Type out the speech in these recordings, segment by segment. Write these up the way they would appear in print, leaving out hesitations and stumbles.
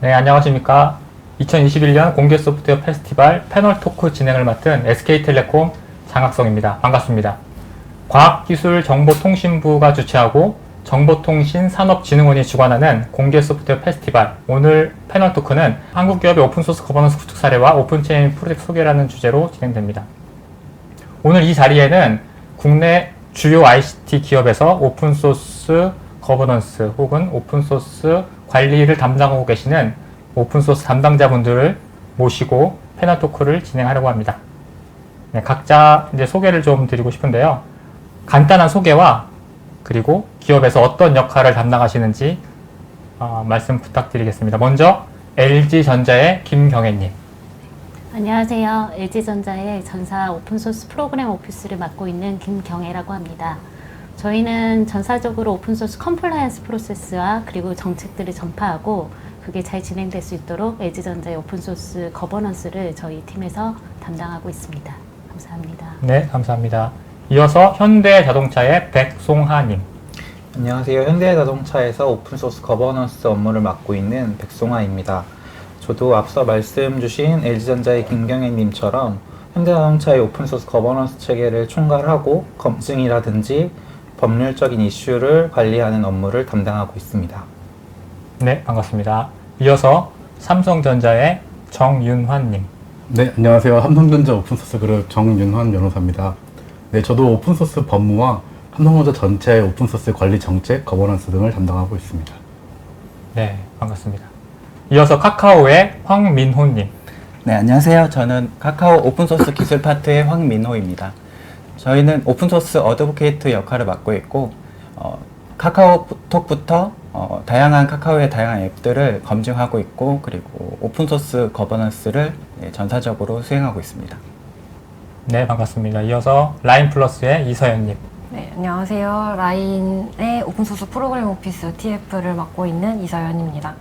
네, 안녕하십니까. 2021년 공개 소프트웨어 페스티벌 패널 토크 진행을 맡은 SK텔레콤 장학성입니다. 반갑습니다. 과학기술정보통신부가 주최하고 정보통신산업진흥원이 주관하는 공개 소프트웨어 페스티벌, 오늘 패널 토크는 한국 기업의 오픈소스 거버넌스 구축 사례와 오픈체인 프로젝트 소개라는 주제로 진행됩니다. 오늘 이 자리에는 국내 주요 ICT 기업에서 오픈소스 거버넌스 혹은 오픈소스 관리를 담당하고 계시는 오픈소스 담당자분들을 모시고 패널 토크를 진행하려고 합니다. 네, 각자 이제 소개를 좀 드리고 싶은데요. 간단한 소개와 그리고 기업에서 어떤 역할을 담당하시는지 말씀 부탁드리겠습니다. 먼저 LG전자의 김경애님. 안녕하세요. LG전자의 전사 오픈소스 프로그램 오피스를 맡고 있는 김경애라고 합니다. 저희는 전사적으로 오픈소스 컴플라이언스 프로세스와 그리고 정책들을 전파하고 그게 잘 진행될 수 있도록 LG전자의 오픈소스 거버넌스를 저희 팀에서 담당하고 있습니다. 감사합니다. 네, 감사합니다. 이어서 현대자동차의 백송하님. 안녕하세요. 현대자동차에서 오픈소스 거버넌스 업무를 맡고 있는 백송아입니다. 저도 앞서 말씀 주신 LG전자의 김경애님처럼 현대자동차의 오픈소스 거버넌스 체계를 총괄하고 검증이라든지 법률적인 이슈를 관리하는 업무를 담당하고 있습니다. 네, 반갑습니다. 이어서 삼성전자의 정윤환님. 네, 안녕하세요. 삼성전자 오픈소스 그룹 정윤환 변호사입니다. 네, 저도 오픈소스 법무와 삼성전자 전체의 오픈소스 관리 정책, 거버넌스 등을 담당하고 있습니다. 네, 반갑습니다. 이어서 카카오의 황민호님. 네, 안녕하세요. 저는 카카오 오픈소스 기술 파트의 황민호입니다. 저희는 오픈소스 어드보케이트 역할을 맡고 있고 카카오톡부터 다양한 카카오의 다양한 앱들을 검증하고 있고 그리고 오픈소스 거버넌스를 전사적으로 수행하고 있습니다. 네, 반갑습니다. 이어서 라인플러스의 이서연님. 네, 안녕하세요. 라인의 오픈소스 프로그램 오피스 TF를 맡고 있는 이서연입니다.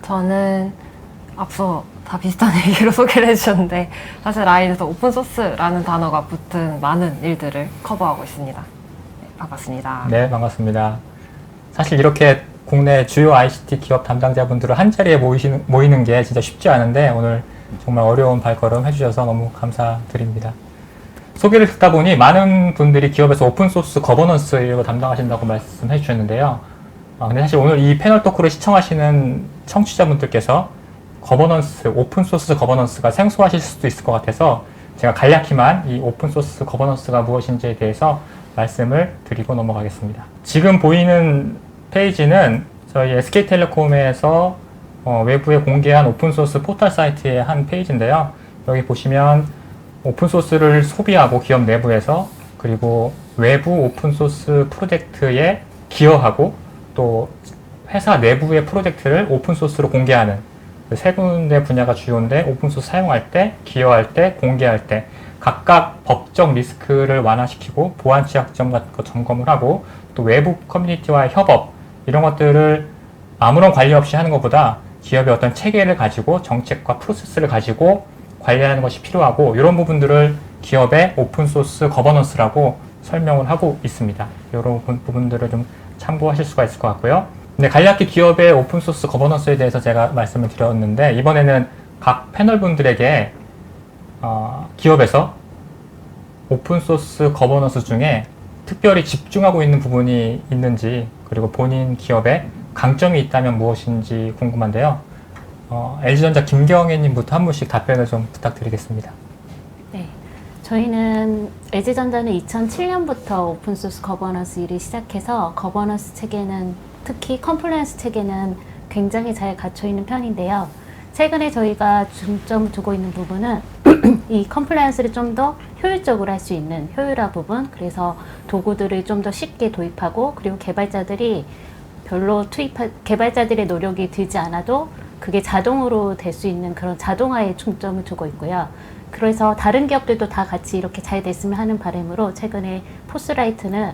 저는 앞서 다 비슷한 얘기로 소개를 해주셨는데 사실 라인에서 오픈소스라는 단어가 붙은 많은 일들을 커버하고 있습니다. 네, 반갑습니다. 네, 반갑습니다. 사실 이렇게 국내 주요 ICT 기업 담당자분들을 한자리에 모이는 게 진짜 쉽지 않은데 오늘 정말 어려운 발걸음 해주셔서 너무 감사드립니다. 소개를 듣다 보니 많은 분들이 기업에서 오픈소스 거버넌스 이거 담당하신다고 말씀해 주셨는데요. 근데 사실 오늘 이 패널 토크를 시청하시는 청취자분들께서 거버넌스, 오픈소스 거버넌스가 생소하실 수도 있을 것 같아서 제가 간략히만 이 오픈소스 거버넌스가 무엇인지에 대해서 말씀을 드리고 넘어가겠습니다. 지금 보이는 페이지는 저희 SK텔레콤에서 외부에 공개한 오픈소스 포털 사이트의 한 페이지인데요. 여기 보시면 오픈소스를 소비하고 기업 내부에서 그리고 외부 오픈소스 프로젝트에 기여하고 또 회사 내부의 프로젝트를 오픈소스로 공개하는 세 군데 분야가 주요인데 오픈소스 사용할 때, 기여할 때, 공개할 때 각각 법적 리스크를 완화시키고 보안 취약점 같은 거 점검을 하고 또 외부 커뮤니티와의 협업 이런 것들을 아무런 관리 없이 하는 것보다 기업의 어떤 체계를 가지고 정책과 프로세스를 가지고 관리하는 것이 필요하고 이런 부분들을 기업의 오픈소스 거버넌스라고 설명을 하고 있습니다. 이런 부분들을 좀 참고하실 수가 있을 것 같고요. 네, 간략히 기업의 오픈소스 거버넌스에 대해서 제가 말씀을 드렸는데 이번에는 각 패널분들에게 기업에서 오픈소스 거버넌스 중에 특별히 집중하고 있는 부분이 있는지 그리고 본인 기업에 강점이 있다면 무엇인지 궁금한데요. LG전자 김경애님부터 한 분씩 답변을 좀 부탁드리겠습니다. 네, 저희는 LG전자는 2007년부터 오픈소스 거버넌스 일을 시작해서 거버넌스 체계는 특히 컴플라이언스 체계는 굉장히 잘 갖춰 있는 편인데요. 최근에 저희가 중점을 두고 있는 부분은 이 컴플라이언스를 좀 더 효율적으로 할 수 있는 효율화 부분, 그래서 도구들을 좀 더 쉽게 도입하고 그리고 개발자들이 개발자들의 노력이 들지 않아도 그게 자동으로 될 수 있는 그런 자동화에 중점을 두고 있고요. 그래서 다른 기업들도 다 같이 이렇게 잘 됐으면 하는 바람으로 최근에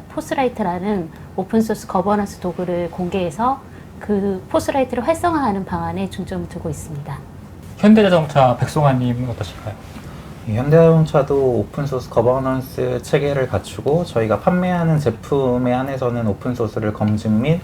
포스라이트라는 오픈소스 거버넌스 도구를 공개해서 그 포스라이트를 활성화하는 방안에 중점을 두고 있습니다. 현대자동차 백송아님은 어떠실까요? 현대자동차도 오픈소스 거버넌스 체계를 갖추고 저희가 판매하는 제품에 한해서는 오픈소스를 검증 및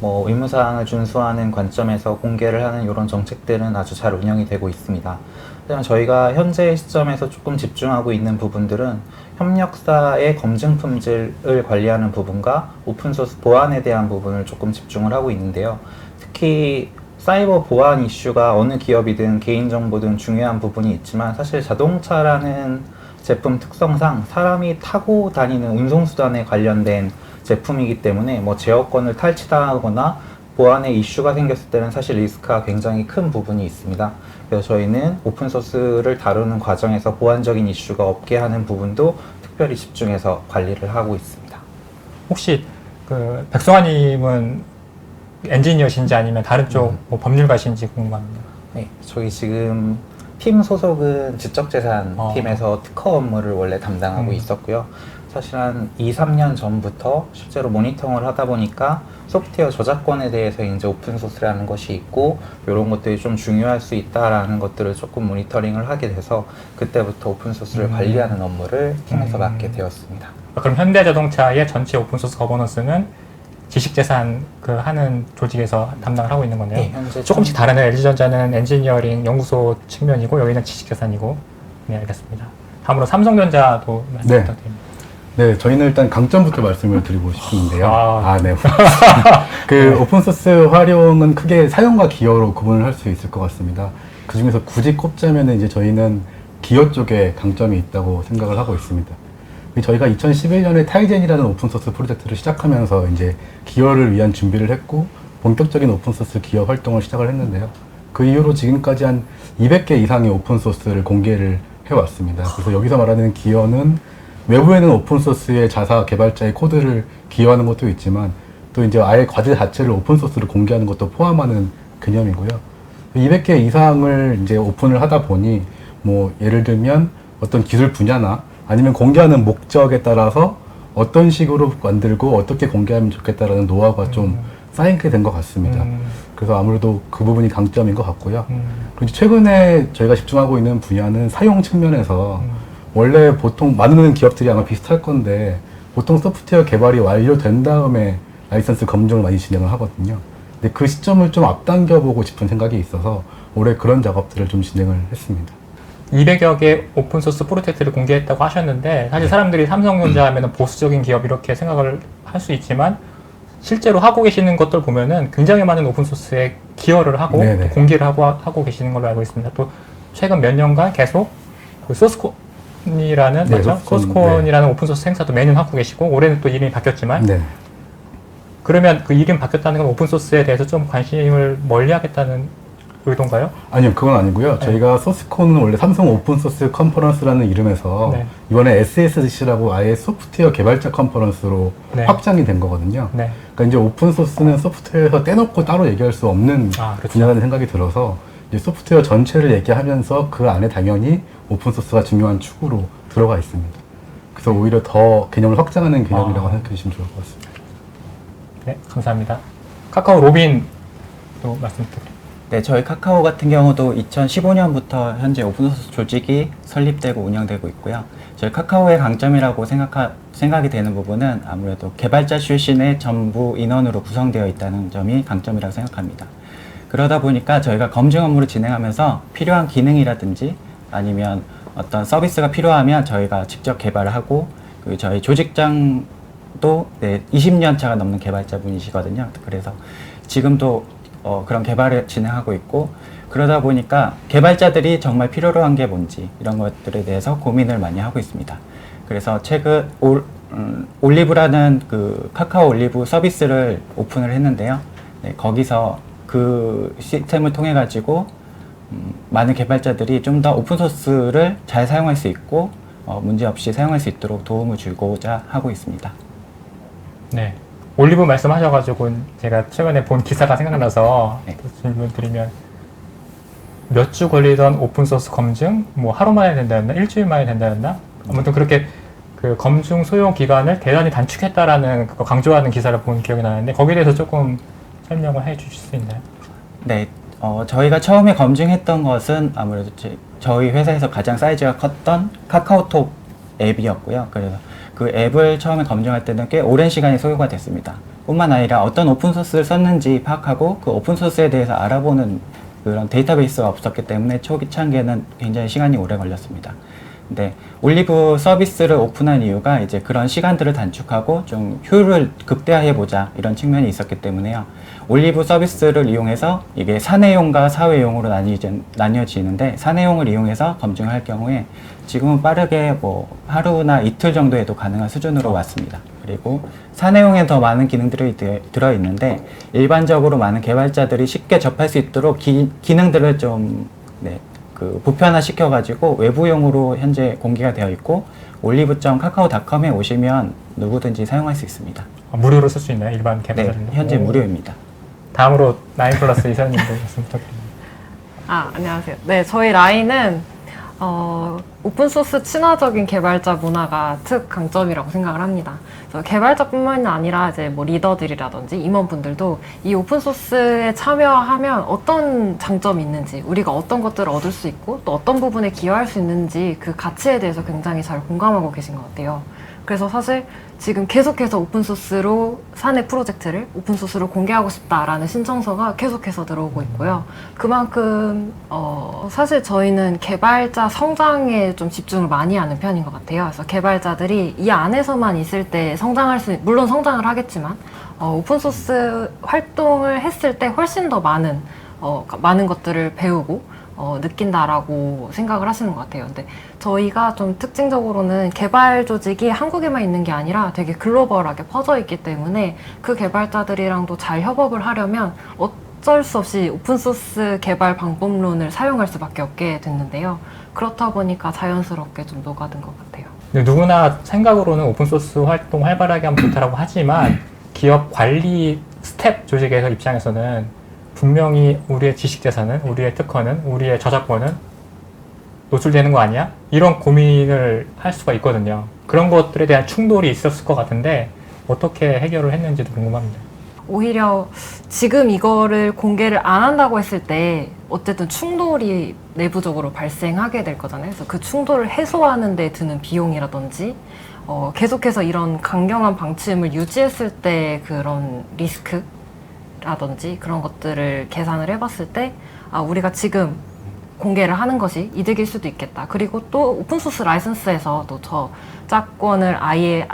뭐 의무사항을 준수하는 관점에서 공개를 하는 이런 정책들은 아주 잘 운영이 되고 있습니다. 하지만 저희가 현재 시점에서 조금 집중하고 있는 부분들은 협력사의 검증 품질을 관리하는 부분과 오픈소스 보안에 대한 부분을 조금 집중을 하고 있는데요. 특히 사이버 보안 이슈가 어느 기업이든 개인정보든 중요한 부분이 있지만 사실 자동차라는 제품 특성상 사람이 타고 다니는 운송수단에 관련된 제품이기 때문에 뭐 제어권을 탈취당하거나 보안에 이슈가 생겼을 때는 사실 리스크가 굉장히 큰 부분이 있습니다. 그래서 저희는 오픈소스를 다루는 과정에서 보안적인 이슈가 없게 하는 부분도 특별히 집중해서 관리를 하고 있습니다. 혹시 그 백성환님은 엔지니어신지 아니면 다른 쪽 뭐 법률가신지 궁금합니다. 네, 저희 지금 팀 소속은 지적재산 팀에서 특허 업무를 원래 담당하고 있었고요. 사실 한 2, 3년 전부터 실제로 모니터링을 하다 보니까 소프트웨어 저작권에 대해서 이제 오픈소스라는 것이 있고 이런 것들이 좀 중요할 수 있다라는 것들을 조금 모니터링을 하게 돼서 그때부터 오픈소스를 관리하는 업무를 팀에서 맡게 되었습니다. 그럼 현대자동차의 전체 오픈소스 거버넌스는 지식재산 그 하는 조직에서 담당을 하고 있는 거네요. 네, 현재 조금씩 다르네요. LG전자는 엔지니어링 연구소 측면이고 여기는 지식재산이고. 네, 알겠습니다. 다음으로 삼성전자도 말씀 네. 부탁드립니다. 네, 저희는 일단 강점부터 말씀을 드리고 싶은데요. 아. 네. 그 오픈소스 활용은 크게 사용과 기여로 구분을 할 수 있을 것 같습니다. 그 중에서 굳이 꼽자면 이제 저희는 기여 쪽에 강점이 있다고 생각을 하고 있습니다. 저희가 2011년에 타이젠이라는 오픈소스 프로젝트를 시작하면서 이제 기여를 위한 준비를 했고 본격적인 오픈소스 기여 활동을 시작을 했는데요. 그 이후로 지금까지 한 200개 이상의 오픈소스를 공개를 해왔습니다. 그래서 여기서 말하는 기여는 외부에는 오픈소스의 자사 개발자의 코드를 기여하는 것도 있지만 또 이제 아예 과제 자체를 오픈소스로 공개하는 것도 포함하는 개념이고요. 200개 이상을 이제 오픈을 하다 보니 뭐 예를 들면 어떤 기술 분야나 아니면 공개하는 목적에 따라서 어떤 식으로 만들고 어떻게 공개하면 좋겠다라는 노하우가 좀 쌓이게 된 것 같습니다. 그래서 아무래도 그 부분이 강점인 것 같고요. 그리고 최근에 저희가 집중하고 있는 분야는 사용 측면에서 원래 보통 많은 기업들이 아마 비슷할 건데 보통 소프트웨어 개발이 완료된 다음에 라이선스 검증을 많이 진행을 하거든요. 근데 그 시점을 좀 앞당겨보고 싶은 생각이 있어서 올해 그런 작업들을 좀 진행을 했습니다. 200여 개 오픈소스 프로젝트를 공개했다고 하셨는데 사실 사람들이 삼성전자 하면 보수적인 기업 이렇게 생각을 할 수 있지만 실제로 하고 계시는 것들 보면은 굉장히 많은 오픈소스에 기여를 하고 네네. 공개를 하고 계시는 걸로 알고 있습니다. 또 최근 몇 년간 계속 그 소스콘이라는 네, 맞죠? 소스콘이라는 오픈소스 행사도 매년 하고 계시고 올해는 또 이름이 바뀌었지만 네. 그러면 그 이름 바뀌었다는 건 오픈소스에 대해서 좀 관심을 멀리하겠다는 의도인가요? 아니요, 그건 아니고요. 네. 저희가 소스콘은 원래 삼성 오픈소스 컨퍼런스라는 이름에서 네. 이번에 SSC라고 아예 소프트웨어 개발자 컨퍼런스로 네. 확장이 된 거거든요. 네. 그러니까 이제 오픈소스는 소프트웨어에서 떼놓고 따로 얘기할 수 없는 그렇죠. 분야라는 생각이 들어서 이제 소프트웨어 전체를 얘기하면서 그 안에 당연히 오픈소스가 중요한 축으로 들어가 있습니다. 그래서 오히려 더 개념을 확장하는 개념이라고 생각해 주시면 좋을 것 같습니다. 네, 감사합니다. 카카오 로빈도 말씀 부탁드립니다. 네, 저희 카카오 같은 경우도 2015년부터 현재 오픈소스 조직이 설립되고 운영되고 있고요. 저희 카카오의 강점이라고 생각이 되는 부분은 아무래도 개발자 출신의 전부 인원으로 구성되어 있다는 점이 강점이라고 생각합니다. 그러다 보니까 저희가 검증 업무를 진행하면서 필요한 기능이라든지 아니면 어떤 서비스가 필요하면 저희가 직접 개발을 하고 그 저희 조직장도 20년 차가 넘는 개발자분이시거든요. 그래서 지금도 그런 개발을 진행하고 있고 그러다 보니까 개발자들이 정말 필요로 한 게 뭔지 이런 것들에 대해서 고민을 많이 하고 있습니다. 그래서 최근 올리브라는 그 카카오 올리브 서비스를 오픈을 했는데요. 네, 거기서 그 시스템을 통해 가지고 많은 개발자들이 좀 더 오픈소스를 잘 사용할 수 있고 문제 없이 사용할 수 있도록 도움을 주고자 하고 있습니다. 네. 올리브 말씀하셔가지고 제가 최근에 본 기사가 생각나서 네. 질문 드리면 몇 주 걸리던 오픈소스 검증 뭐 하루 만에 된다였나 일주일 만에 된다였나 아무튼 그렇게 그 검증 소요 기간을 대단히 단축했다라는 그거 강조하는 기사를 본 기억이 나는데 거기에 대해서 조금 설명을 해 주실 수 있나요? 네, 저희가 처음에 검증했던 것은 아무래도 저희 회사에서 가장 사이즈가 컸던 카카오톡 앱이었고요. 그래서 그 앱을 처음에 검증할 때는 꽤 오랜 시간이 소요가 됐습니다. 뿐만 아니라 어떤 오픈소스를 썼는지 파악하고 그 오픈소스에 대해서 알아보는 그런 데이터베이스가 없었기 때문에 초기창기에는 굉장히 시간이 오래 걸렸습니다. 근데 올리브 서비스를 오픈한 이유가 이제 그런 시간들을 단축하고 좀 효율을 극대화해보자 이런 측면이 있었기 때문에요. 올리브 서비스를 이용해서 이게 사내용과 사회용으로 나뉘어지는데 사내용을 이용해서 검증을 할 경우에 지금은 빠르게 뭐 하루나 이틀 정도에도 가능한 수준으로 왔습니다. 그리고 사내용에 더 많은 기능들이 들어있는데 일반적으로 많은 개발자들이 쉽게 접할 수 있도록 기능들을 좀 보편화 시켜가지고 외부용으로 현재 공개가 되어 있고 올리브.카카오.com에 오시면 누구든지 사용할 수 있습니다. 무료로 쓸 수 있나요? 일반 네, 개발자들도? 현재 무료입니다. 다음으로 라인플러스 이사님도 말씀 부탁드립니다. 안녕하세요. 네, 저희 라인은 오픈소스 친화적인 개발자 문화가 특 강점이라고 생각을 합니다. 그래서 개발자뿐만이 아니라 이제 뭐 리더들이라든지 임원분들도 이 오픈소스에 참여하면 어떤 장점이 있는지, 우리가 어떤 것들을 얻을 수 있고 또 어떤 부분에 기여할 수 있는지 그 가치에 대해서 굉장히 잘 공감하고 계신 것 같아요. 그래서 사실 지금 계속해서 오픈소스로 사내 프로젝트를 오픈소스로 공개하고 싶다라는 신청서가 계속해서 들어오고 있고요. 그만큼 사실 저희는 개발자 성장에 좀 집중을 많이 하는 편인 것 같아요. 그래서 개발자들이 이 안에서만 있을 때 물론 성장을 하겠지만 오픈소스 활동을 했을 때 훨씬 더 많은 것들을 배우고 느낀다라고 생각을 하시는 것 같아요. 근데 저희가 좀 특징적으로는 개발 조직이 한국에만 있는 게 아니라 되게 글로벌하게 퍼져 있기 때문에 그 개발자들이랑도 잘 협업을 하려면 어쩔 수 없이 오픈소스 개발 방법론을 사용할 수밖에 없게 됐는데요. 그렇다 보니까 자연스럽게 좀 녹아든 것 같아요. 근데 누구나 생각으로는 오픈소스 활동 활발하게 하면 좋다라고 하지만 기업 관리 스텝 조직에서 입장에서는 분명히 우리의 지식재산은, 우리의 특허는, 우리의 저작권은 노출되는 거 아니야? 이런 고민을 할 수가 있거든요. 그런 것들에 대한 충돌이 있었을 것 같은데 어떻게 해결을 했는지도 궁금합니다. 오히려 지금 이거를 공개를 안 한다고 했을 때 어쨌든 충돌이 내부적으로 발생하게 될 거잖아요. 그래서 그 충돌을 해소하는 데 드는 비용이라든지 계속해서 이런 강경한 방침을 유지했을 때 그런 리스크 라든지 그런 것들을 계산을 해봤을 때 우리가 지금 공개를 하는 것이 이득일 수도 있겠다. 그리고 또 오픈소스 라이선스에서도 저작권을 아예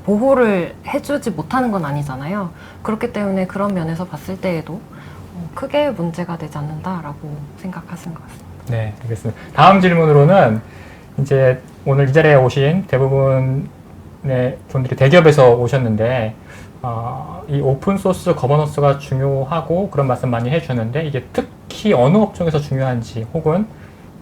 보호를 해주지 못하는 건 아니잖아요. 그렇기 때문에 그런 면에서 봤을 때에도 크게 문제가 되지 않는다라고 생각하시는 것 같습니다. 네, 알겠습니다. 다음 질문으로는 이제 오늘 이 자리에 오신 대부분의 분들이 대기업에서 오셨는데 이 오픈소스 거버넌스가 중요하고 그런 말씀 많이 해주셨는데 이게 특히 어느 업종에서 중요한지 혹은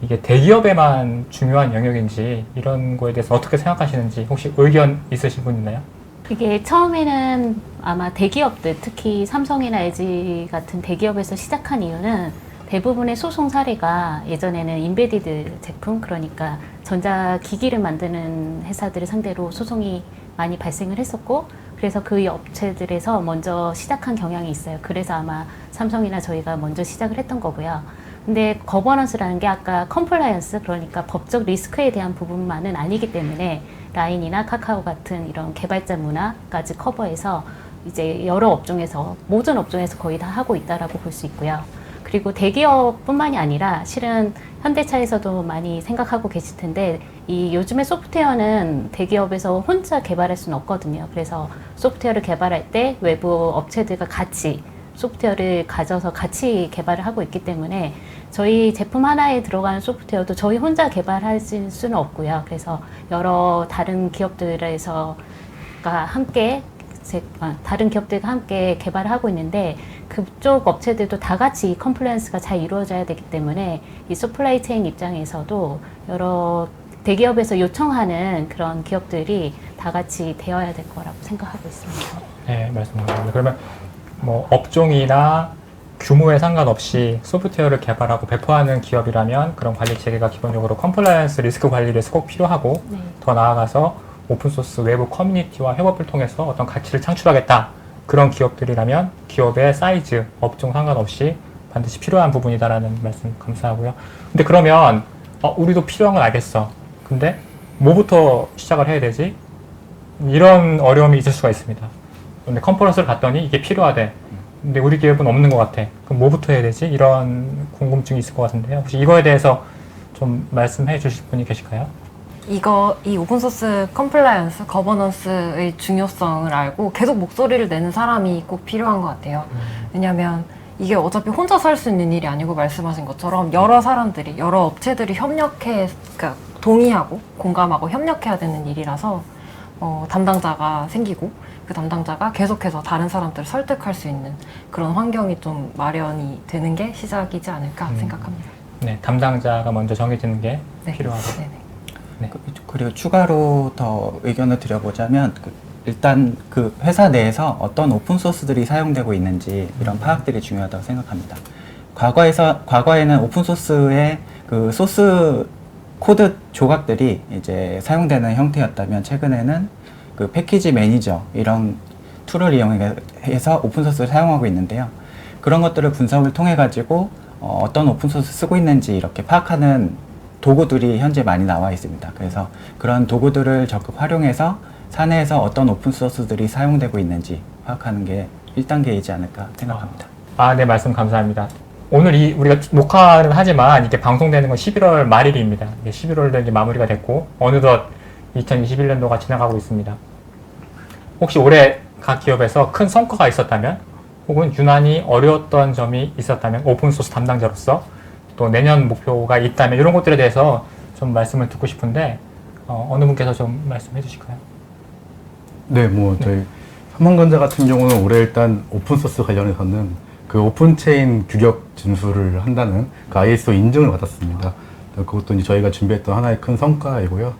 이게 대기업에만 중요한 영역인지 이런 거에 대해서 어떻게 생각하시는지 혹시 의견 있으신 분 있나요? 이게 처음에는 아마 대기업들, 특히 삼성이나 LG 같은 대기업에서 시작한 이유는 대부분의 소송 사례가 예전에는 인베디드 제품, 그러니까 전자기기를 만드는 회사들을 상대로 소송이 많이 발생을 했었고, 그래서 그 업체들에서 먼저 시작한 경향이 있어요. 그래서 아마 삼성이나 저희가 먼저 시작을 했던 거고요. 근데 거버넌스라는 게 아까 컴플라이언스, 그러니까 법적 리스크에 대한 부분만은 아니기 때문에 라인이나 카카오 같은 이런 개발자 문화까지 커버해서 이제 여러 업종에서, 모든 업종에서 거의 다 하고 있다라고 볼 수 있고요. 그리고 대기업뿐만이 아니라 실은 현대차에서도 많이 생각하고 계실 텐데 이 요즘에 소프트웨어는 대기업에서 혼자 개발할 수는 없거든요. 그래서 소프트웨어를 개발할 때 외부 업체들과 같이 소프트웨어를 가져서 같이 개발을 하고 있기 때문에 저희 제품 하나에 들어가는 소프트웨어도 저희 혼자 개발할 수는 없고요. 그래서 여러 다른 기업들에서가 함께 다른 기업들과 함께 개발을 하고 있는데 그쪽 업체들도 다 같이 이 컴플라이언스가 잘 이루어져야 되기 때문에 이 서플라이 체인 입장에서도 여러 대기업에서 요청하는 그런 기업들이 다 같이 되어야 될 거라고 생각하고 있습니다. 네, 말씀드립니다. 그러면 뭐 업종이나 규모에 상관없이 소프트웨어를 개발하고 배포하는 기업이라면 그런 관리 체계가 기본적으로 컴플라이언스 리스크 관리를 꼭 필요하고 네. 더 나아가서 오픈소스 외부 커뮤니티와 협업을 통해서 어떤 가치를 창출하겠다. 그런 기업들이라면 기업의 사이즈, 업종 상관없이 반드시 필요한 부분이다라는 말씀 감사하고요. 근데 그러면 우리도 필요한 건 알겠어. 근데 뭐부터 시작을 해야 되지? 이런 어려움이 있을 수가 있습니다. 근데 컨퍼런스를 갔더니 이게 필요하대. 근데 우리 기업은 없는 것 같아. 그럼 뭐부터 해야 되지? 이런 궁금증이 있을 것 같은데요. 혹시 이거에 대해서 좀 말씀해 주실 분이 계실까요? 이 오픈소스 컴플라이언스, 거버넌스의 중요성을 알고 계속 목소리를 내는 사람이 꼭 필요한 것 같아요. 왜냐하면 이게 어차피 혼자서 할 수 있는 일이 아니고 말씀하신 것처럼 여러 사람들이, 여러 업체들이 그러니까 동의하고 공감하고 협력해야 되는 일이라서 담당자가 생기고 그 담당자가 계속해서 다른 사람들을 설득할 수 있는 그런 환경이 좀 마련이 되는 게 시작이지 않을까 생각합니다. 네, 담당자가 먼저 정해지는 게 네. 필요하고. 네네. 네. 그리고 추가로 더 의견을 드려보자면 일단 그 회사 내에서 어떤 오픈 소스들이 사용되고 있는지 이런 파악들이 중요하다고 생각합니다. 과거에는 오픈 소스의 그 소스 코드 조각들이 이제 사용되는 형태였다면 최근에는 그 패키지 매니저 이런 툴을 이용해서 오픈 소스를 사용하고 있는데요. 그런 것들을 분석을 통해 가지고 어떤 오픈 소스 쓰고 있는지 이렇게 파악하는 도구들이 현재 많이 나와 있습니다. 그래서 그런 도구들을 적극 활용해서 사내에서 어떤 오픈 소스들이 사용되고 있는지 파악하는 게 1단계이지 않을까 생각합니다. 네, 말씀 감사합니다. 오늘 우리가 녹화는 하지만 이게 방송되는 건 11월 말일입니다. 11월도 이제 마무리가 됐고, 어느덧 2021년도가 지나가고 있습니다. 혹시 올해 각 기업에서 큰 성과가 있었다면, 혹은 유난히 어려웠던 점이 있었다면, 오픈소스 담당자로서 또 내년 목표가 있다면, 이런 것들에 대해서 좀 말씀을 듣고 싶은데, 어느 분께서 좀 말씀해 주실까요? 네, 저희 삼성전자 같은 경우는 올해 일단 오픈소스 관련해서는 그 오픈체인 규격 준수를 한다는 그 ISO 인증을 받았습니다. 그것도 이제 저희가 준비했던 하나의 큰 성과이고요.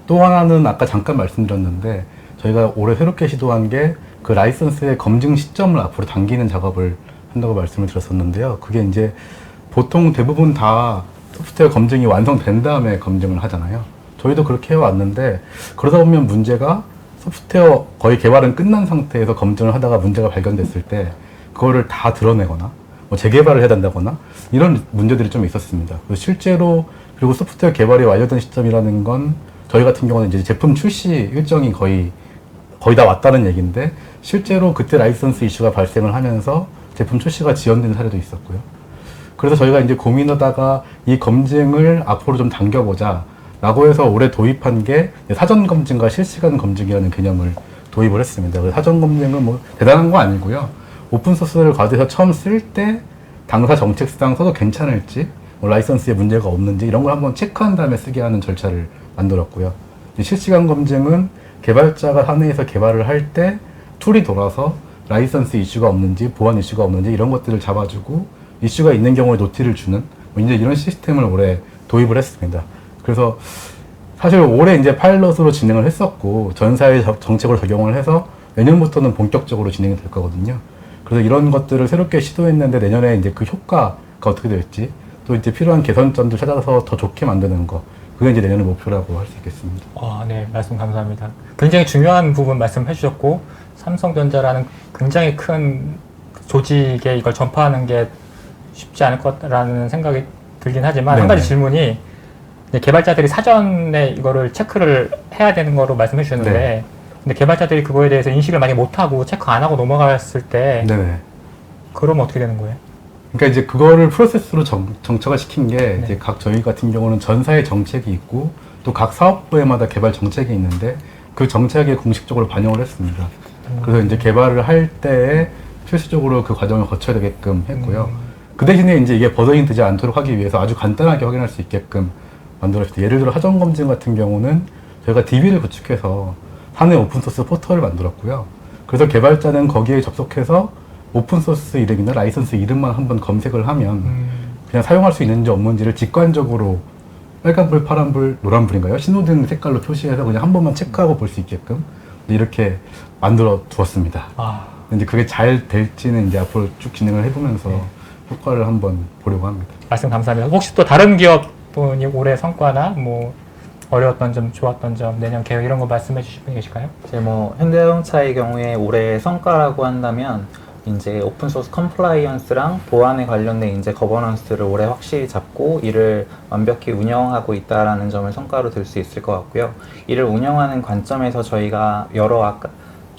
또 하나는 아까 잠깐 말씀드렸는데 저희가 올해 새롭게 시도한 게 그 라이선스의 검증 시점을 앞으로 당기는 작업을 한다고 말씀을 드렸었는데요. 그게 이제 보통 대부분 다 소프트웨어 검증이 완성된 다음에 검증을 하잖아요. 저희도 그렇게 해왔는데 그러다 보면 문제가 소프트웨어 거의 개발은 끝난 상태에서 검증을 하다가 문제가 발견됐을 때 그거를 다 드러내거나 재개발을 해야 된다거나 이런 문제들이 좀 있었습니다. 실제로 그리고 소프트웨어 개발이 완료된 시점이라는 건 저희 같은 경우는 이제 제품 출시 일정이 거의 다 왔다는 얘기인데 실제로 그때 라이선스 이슈가 발생을 하면서 제품 출시가 지연된 사례도 있었고요. 그래서 저희가 이제 고민하다가 이 검증을 앞으로 좀 당겨보자 라고 해서 올해 도입한 게 사전 검증과 실시간 검증이라는 개념을 도입을 했습니다. 그래서 사전 검증은 대단한 거 아니고요. 오픈소스를 과제에서 처음 쓸 때 당사 정책상 써도 괜찮을지, 라이선스에 문제가 없는지 이런 걸 한번 체크한 다음에 쓰게 하는 절차를 만들었고요. 실시간 검증은 개발자가 사내에서 개발을 할 때 툴이 돌아서 라이선스 이슈가 없는지, 보안 이슈가 없는지 이런 것들을 잡아주고 이슈가 있는 경우에 노티를 주는 이제 이런 시스템을 올해 도입을 했습니다. 그래서 사실 올해 이제 파일럿으로 진행을 했었고 전사의 정책으로 적용을 해서 내년부터는 본격적으로 진행이 될 거거든요. 그래서 이런 것들을 새롭게 시도했는데 내년에 이제 그 효과가 어떻게 될지 또 이제 필요한 개선점들 찾아서 더 좋게 만드는 거 그게 이제 내년의 목표라고 할 수 있겠습니다. 네, 말씀 감사합니다. 굉장히 중요한 부분 말씀해 주셨고 삼성전자라는 굉장히 큰 조직에 이걸 전파하는 게 쉽지 않을 거라는 생각이 들긴 하지만 네네. 한 가지 질문이 개발자들이 사전에 이거를 체크를 해야 되는 거로 말씀해 주셨는데 네. 근데 개발자들이 그거에 대해서 인식을 많이 못하고 체크 안 하고 넘어갔을 때 네네. 그러면 어떻게 되는 거예요? 그러니까 이제 그거를 프로세스로 정착화 시킨 게 네. 이제 각 저희 같은 경우는 전사의 정책이 있고 또 각 사업부에마다 개발 정책이 있는데 그 정책에 공식적으로 반영을 했습니다. 그래서 이제 개발을 할 때에 필수적으로 그 과정을 거쳐야 되게끔 했고요. 그 대신에 이제 이게 버전이 되지 않도록 하기 위해서 아주 간단하게 확인할 수 있게끔 만들었을 예를 들어 사전 검증 같은 경우는 저희가 DB를 구축해서 사내 오픈소스 포털을 만들었고요. 그래서 개발자는 거기에 접속해서 오픈소스 이름이나 라이선스 이름만 한번 검색을 하면 그냥 사용할 수 있는지 없는지를 직관적으로 빨간불, 파란불, 노란불인가요? 신호등 색깔로 표시해서 그냥 한 번만 체크하고 볼 수 있게끔 이렇게 만들어 두었습니다. 근데 그게 잘 될지는 이제 앞으로 쭉 진행을 해보면서 효과를 한번 보려고 합니다. 말씀 감사합니다. 혹시 또 다른 기업분이 올해 성과나 어려웠던 점, 좋았던 점, 내년 계획 이런 거 말씀해 주실 분 계실까요? 이제 현대자동차의 경우에 올해 성과라고 한다면 이제 오픈소스 컴플라이언스랑 보안에 관련된 이제 거버넌스를 올해 확실히 잡고 이를 완벽히 운영하고 있다라는 점을 성과로 들 수 있을 것 같고요. 이를 운영하는 관점에서 저희가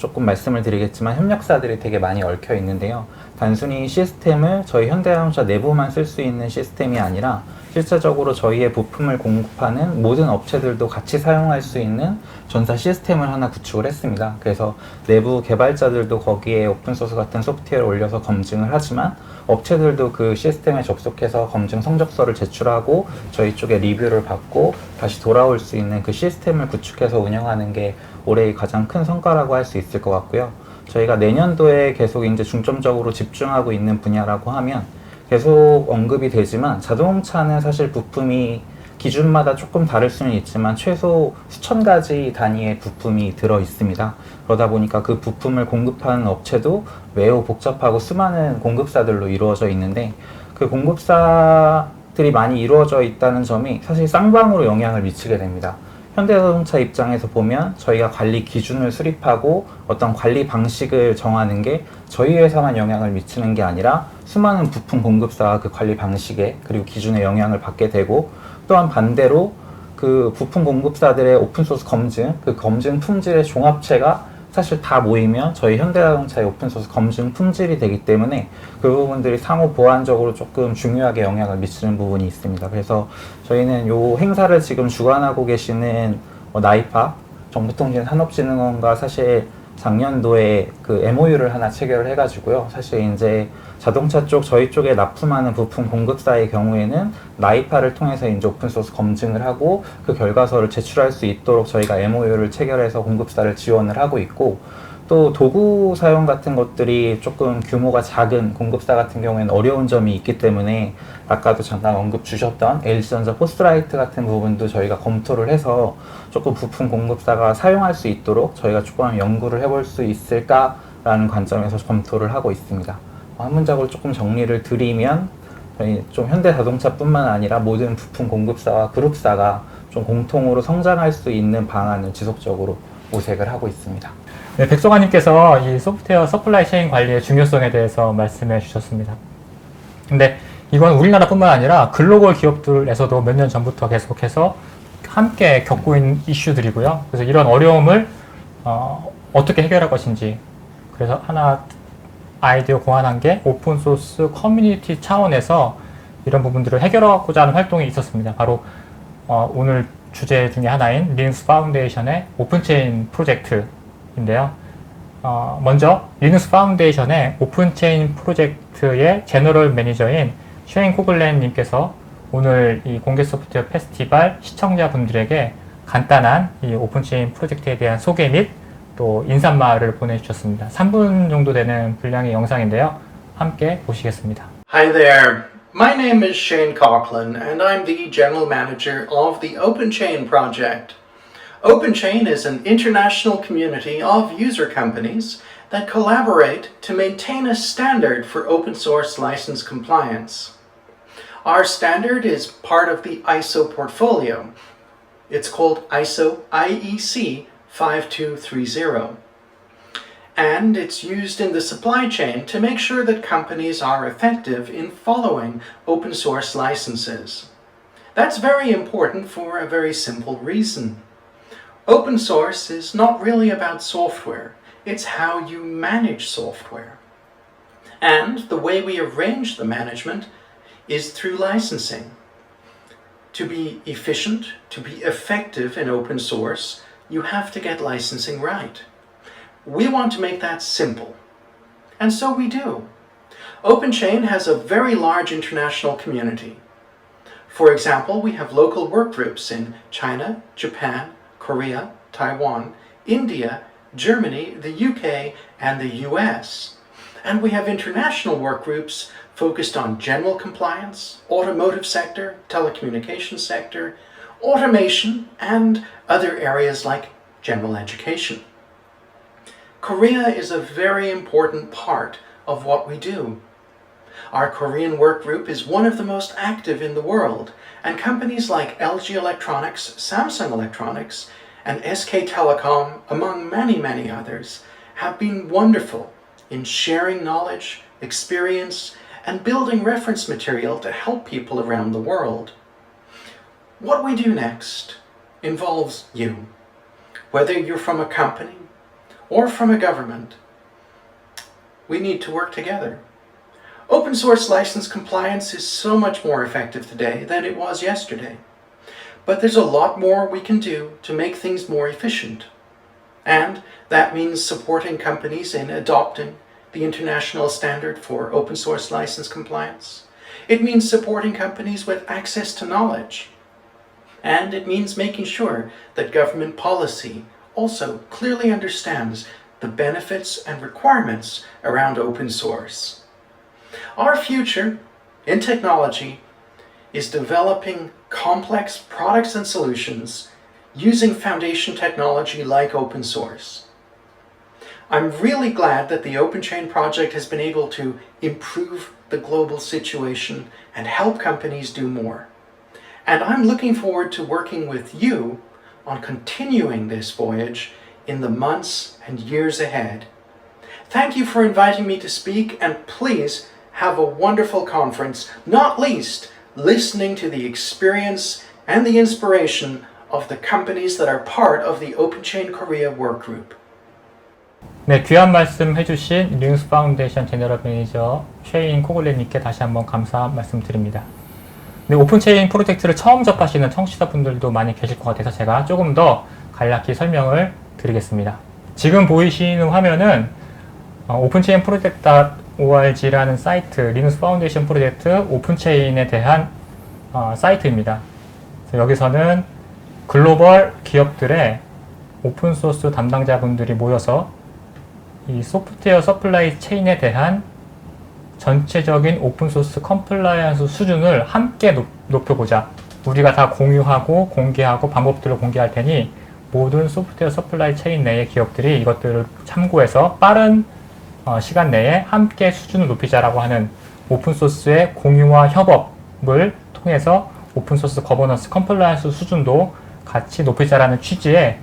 조금 말씀을 드리겠지만 협력사들이 되게 많이 얽혀 있는데요. 단순히 시스템을 저희 현대자동차 내부만 쓸 수 있는 시스템이 아니라 실제적으로 저희의 부품을 공급하는 모든 업체들도 같이 사용할 수 있는 전사 시스템을 하나 구축을 했습니다. 그래서 내부 개발자들도 거기에 오픈소스 같은 소프트웨어를 올려서 검증을 하지만 업체들도 그 시스템에 접속해서 검증 성적서를 제출하고 저희 쪽에 리뷰를 받고 다시 돌아올 수 있는 그 시스템을 구축해서 운영하는 게 올해의 가장 큰 성과라고 할 수 있을 것 같고요. 저희가 내년도에 계속 이제 중점적으로 집중하고 있는 분야라고 하면 계속 언급이 되지만 자동차는 사실 부품이 기준마다 조금 다를 수는 있지만 최소 수천 가지 단위의 부품이 들어 있습니다. 그러다 보니까 그 부품을 공급하는 업체도 매우 복잡하고 수많은 공급사들로 이루어져 있는데 그 공급사들이 많이 이루어져 있다는 점이 사실 쌍방으로 영향을 미치게 됩니다. 현대자동차 입장에서 보면 저희가 관리 기준을 수립하고 어떤 관리 방식을 정하는 게 저희 회사만 영향을 미치는 게 아니라 수많은 부품 공급사와 그 관리 방식에 그리고 기준에 영향을 받게 되고 또한 반대로 그 부품 공급사들의 오픈소스 검증, 그 검증 품질의 종합체가 사실 다 모이면 저희 현대자동차의 오픈소스 검증 품질이 되기 때문에 그 부분들이 상호 보완적으로 조금 중요하게 영향을 미치는 부분이 있습니다. 그래서 저희는 이 행사를 지금 주관하고 계시는 나이파, 정보통신산업진흥원과 사실 작년도에 그 MOU를 하나 체결을 해가지고요. 사실 이제 자동차 쪽 저희 쪽에 납품하는 부품 공급사의 경우에는 나이파를 통해서 이제 오픈소스 검증을 하고 그 결과서를 제출할 수 있도록 저희가 MOU를 체결해서 공급사를 지원을 하고 있고 또 도구 사용 같은 것들이 조금 규모가 작은 공급사 같은 경우에는 어려운 점이 있기 때문에 아까도 잠깐 언급 주셨던 LG전자 포스트라이트 같은 부분도 저희가 검토를 해서 조금 부품 공급사가 사용할 수 있도록 저희가 조금 연구를 해볼 수 있을까라는 관점에서 검토를 하고 있습니다. 한 문장으로 조금 정리를 드리면 저희 좀 현대자동차뿐만 아니라 모든 부품 공급사와 그룹사가 좀 공통으로 성장할 수 있는 방안을 지속적으로 모색을 하고 있습니다. 네, 백성환님께서 이 소프트웨어 서플라이 체인 관리의 중요성에 대해서 말씀해 주셨습니다. 근데 이건 우리나라뿐만 아니라 글로벌 기업들에서도 몇 년 전부터 계속해서 함께 겪고 있는 이슈들이고요. 그래서 이런 어려움을 어떻게 해결할 것인지 그래서 하나 아이디어 고안한 게 오픈소스 커뮤니티 차원에서 이런 부분들을 해결하고자 하는 활동이 있었습니다. 바로 오늘 주제 중에 하나인 리눅스 파운데이션의 오픈체인 프로젝트인데요. 먼저 리눅스 파운데이션의 오픈체인 프로젝트의 제너럴 매니저인 쉐인 코글렌 님께서 오늘 이 공개 소프트웨어 페스티벌 시청자분들에게 간단한 이 오픈체인 프로젝트에 대한 소개 및 또 인사말을 보내주셨습니다. 3분 정도 되는 분량의 영상인데요. 함께 보시겠습니다. Hi there. My name is Shane Coughlin, and I'm the General Manager of the OpenChain project. OpenChain is an international community of user companies that collaborate to maintain a standard for open source license compliance. Our standard is part of the ISO portfolio. It's called ISO IEC 5230. And it's used in the supply chain to make sure that companies are effective in following open source licenses. That's very important for a very simple reason. Open source is not really about software, it's how you manage software. And the way we arrange the management is through licensing. To be efficient, to be effective in open source, you have to get licensing right. We want to make that simple. And so we do. OpenChain has a very large international community. For example, we have local work groups in China, Japan, Korea, Taiwan, India, Germany, the UK, and the US. And we have international work groups focused on general compliance, automotive sector, telecommunications sector, automation, and other areas like general education. Korea is a very important part of what we do. Our Korean work group is one of the most active in the world, and companies like LG Electronics, Samsung Electronics, and SK Telecom, among many, many others, have been wonderful in sharing knowledge, experience, and building reference material to help people around the world. What we do next involves you. Whether you're from a company, or from a government. We need to work together. Open source license compliance is so much more effective today than it was yesterday. But there's a lot more we can do to make things more efficient. And that means supporting companies in adopting the international standard for open source license compliance. It means supporting companies with access to knowledge. And it means making sure that government policy also clearly understands the benefits and requirements around open source. Our future in technology is developing complex products and solutions using foundation technology like open source. I'm really glad that the OpenChain project has been able to improve the global situation and help companies do more. And I'm looking forward to working with you on continuing this voyage in the months and years ahead. Thank you for inviting me to speak, and please have a wonderful conference, not least listening to the experience and the inspiration of the companies that are part of the OpenChain Korea work group. 네, 귀한 말씀 해주신 리눅스 파운데이션 제너럴 매니저 쉐인 코글렛님께 다시 한번 감사 말씀드립니다. 네, 오픈체인 프로젝트를 처음 접하시는 청취자분들도 많이 계실 것 같아서 제가 조금 더 간략히 설명을 드리겠습니다. 지금 보이시는 화면은 오픈체인 프로젝트.org라는 사이트, 리눅스 파운데이션 프로젝트 오픈체인에 대한 사이트입니다. 여기서는 글로벌 기업들의 오픈소스 담당자분들이 모여서 이 소프트웨어 서플라이 체인에 대한 전체적인 오픈소스 컴플라이언스 수준을 함께 높여보자. 우리가 다 공유하고 공개하고 방법들을 공개할 테니 모든 소프트웨어 서플라이 체인 내의 기업들이 이것들을 참고해서 빠른 시간 내에 함께 수준을 높이자라고 하는 오픈소스의 공유와 협업을 통해서 오픈소스 거버넌스 컴플라이언스 수준도 같이 높이자라는 취지의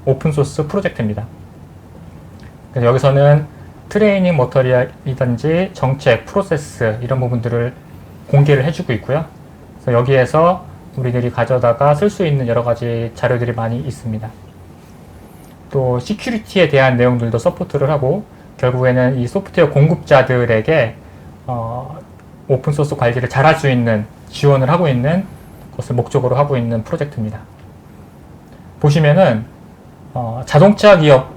오픈소스 프로젝트입니다. 그래서 여기서는 트레이닝 머터리얼이든지 정책, 프로세스 이런 부분들을 공개를 해주고 있고요. 그래서 여기에서 우리들이 가져다가 쓸 수 있는 여러 가지 자료들이 많이 있습니다. 또 시큐리티에 대한 내용들도 서포트를 하고 결국에는 이 소프트웨어 공급자들에게 오픈소스 관리를 잘할 수 있는 지원을 하고 있는 것을 목적으로 하고 있는 프로젝트입니다. 보시면은 자동차 기업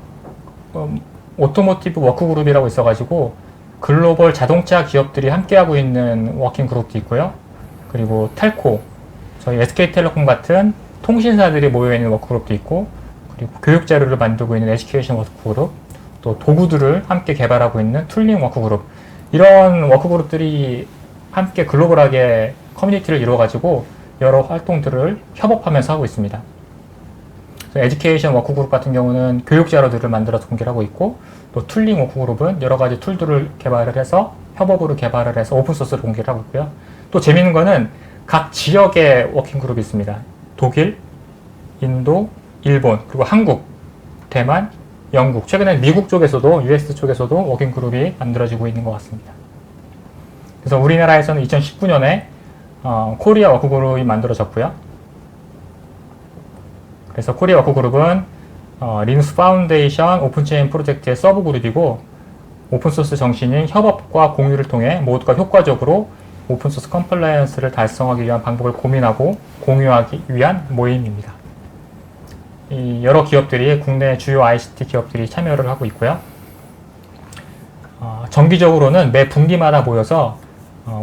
오토모티브 워크그룹이라고 있어가지고 글로벌 자동차 기업들이 함께하고 있는 워킹그룹도 있고요. 그리고 텔코, 저희 SK텔레콤 같은 통신사들이 모여있는 워크그룹도 있고, 그리고 교육 자료를 만들고 있는 에듀케이션 워크그룹, 또 도구들을 함께 개발하고 있는 툴링 워크그룹, 이런 워크그룹들이 함께 글로벌하게 커뮤니티를 이루어가지고 여러 활동들을 협업하면서 하고 있습니다. 에듀케이션 워크그룹 같은 경우는 교육 자료들을 만들어서 공개를 하고 있고, 또 툴링 워크그룹은 여러 가지 툴들을 개발을 해서 협업으로 개발을 해서 오픈소스를 공개를 하고 있고요. 또 재밌는 거는 각 지역의 워킹그룹이 있습니다. 독일, 인도, 일본, 그리고 한국, 대만, 영국, 최근에 미국 쪽에서도 US 쪽에서도 워킹그룹이 만들어지고 있는 것 같습니다. 그래서 우리나라에서는 2019년에 코리아 워크그룹이 만들어졌고요. 그래서 코리아 워크그룹은 리눅스 파운데이션 오픈체인 프로젝트의 서브그룹이고, 오픈소스 정신인 협업과 공유를 통해 모두가 효과적으로 오픈소스 컴플라이언스를 달성하기 위한 방법을 고민하고 공유하기 위한 모임입니다. 이 여러 기업들이, 국내 주요 ICT 기업들이 참여를 하고 있고요. 정기적으로는 매 분기마다 모여서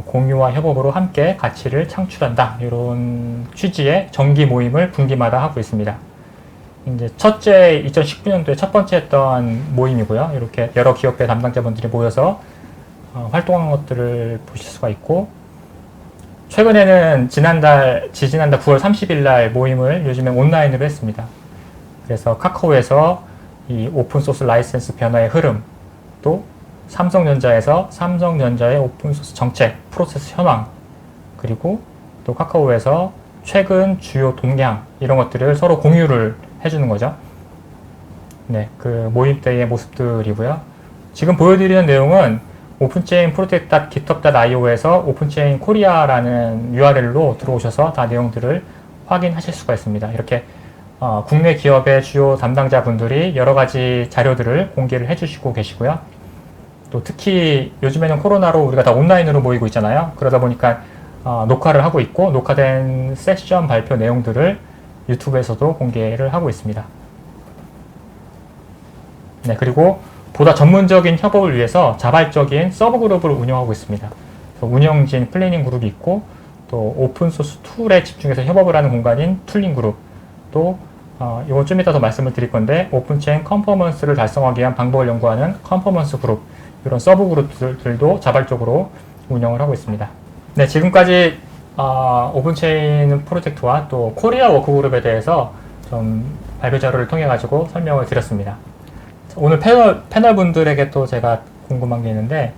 공유와 협업으로 함께 가치를 창출한다, 이런 취지의 정기 모임을 분기마다 하고 있습니다. 이제 2019년도에 첫 번째 했던 모임이고요. 이렇게 여러 기업의 담당자분들이 모여서 활동한 것들을 보실 수가 있고, 최근에는 지지난달 9월 30일 날 모임을 요즘에 온라인으로 했습니다. 그래서 카카오에서 이 오픈소스 라이센스 변화의 흐름, 또 삼성전자에서 삼성전자의 오픈소스 정책, 프로세스 현황, 그리고 또 카카오에서 최근 주요 동향, 이런 것들을 서로 공유를 해주는 거죠. 네, 그 모임 때의 모습들이고요. 지금 보여드리는 내용은 오픈체인 프로젝트.github.io에서 오픈체인 코리아라는 URL로 들어오셔서 다 내용들을 확인하실 수가 있습니다. 이렇게 국내 기업의 주요 담당자분들이 여러 가지 자료들을 공개를 해주시고 계시고요. 또 특히 요즘에는 코로나로 우리가 다 온라인으로 모이고 있잖아요. 그러다 보니까 녹화를 하고 있고 녹화된 세션 발표 내용들을 유튜브에서도 공개를 하고 있습니다. 네, 그리고 보다 전문적인 협업을 위해서 자발적인 서브 그룹을 운영하고 있습니다. 운영진 플래닝 그룹이 있고 또 오픈소스 툴에 집중해서 협업을 하는 공간인 툴링 그룹, 또 이건 좀 이따 더 말씀을 드릴 건데 오픈체인 컨퍼먼스를 달성하기 위한 방법을 연구하는 컨퍼먼스 그룹, 이런 서브 그룹들도 자발적으로 운영을 하고 있습니다. 네, 지금까지 오픈체인 프로젝트와 또 코리아 워크그룹에 대해서 좀 발표 자료를 통해 가지고 설명을 드렸습니다. 오늘 패널 분들에게 또 제가 궁금한 게 있는데,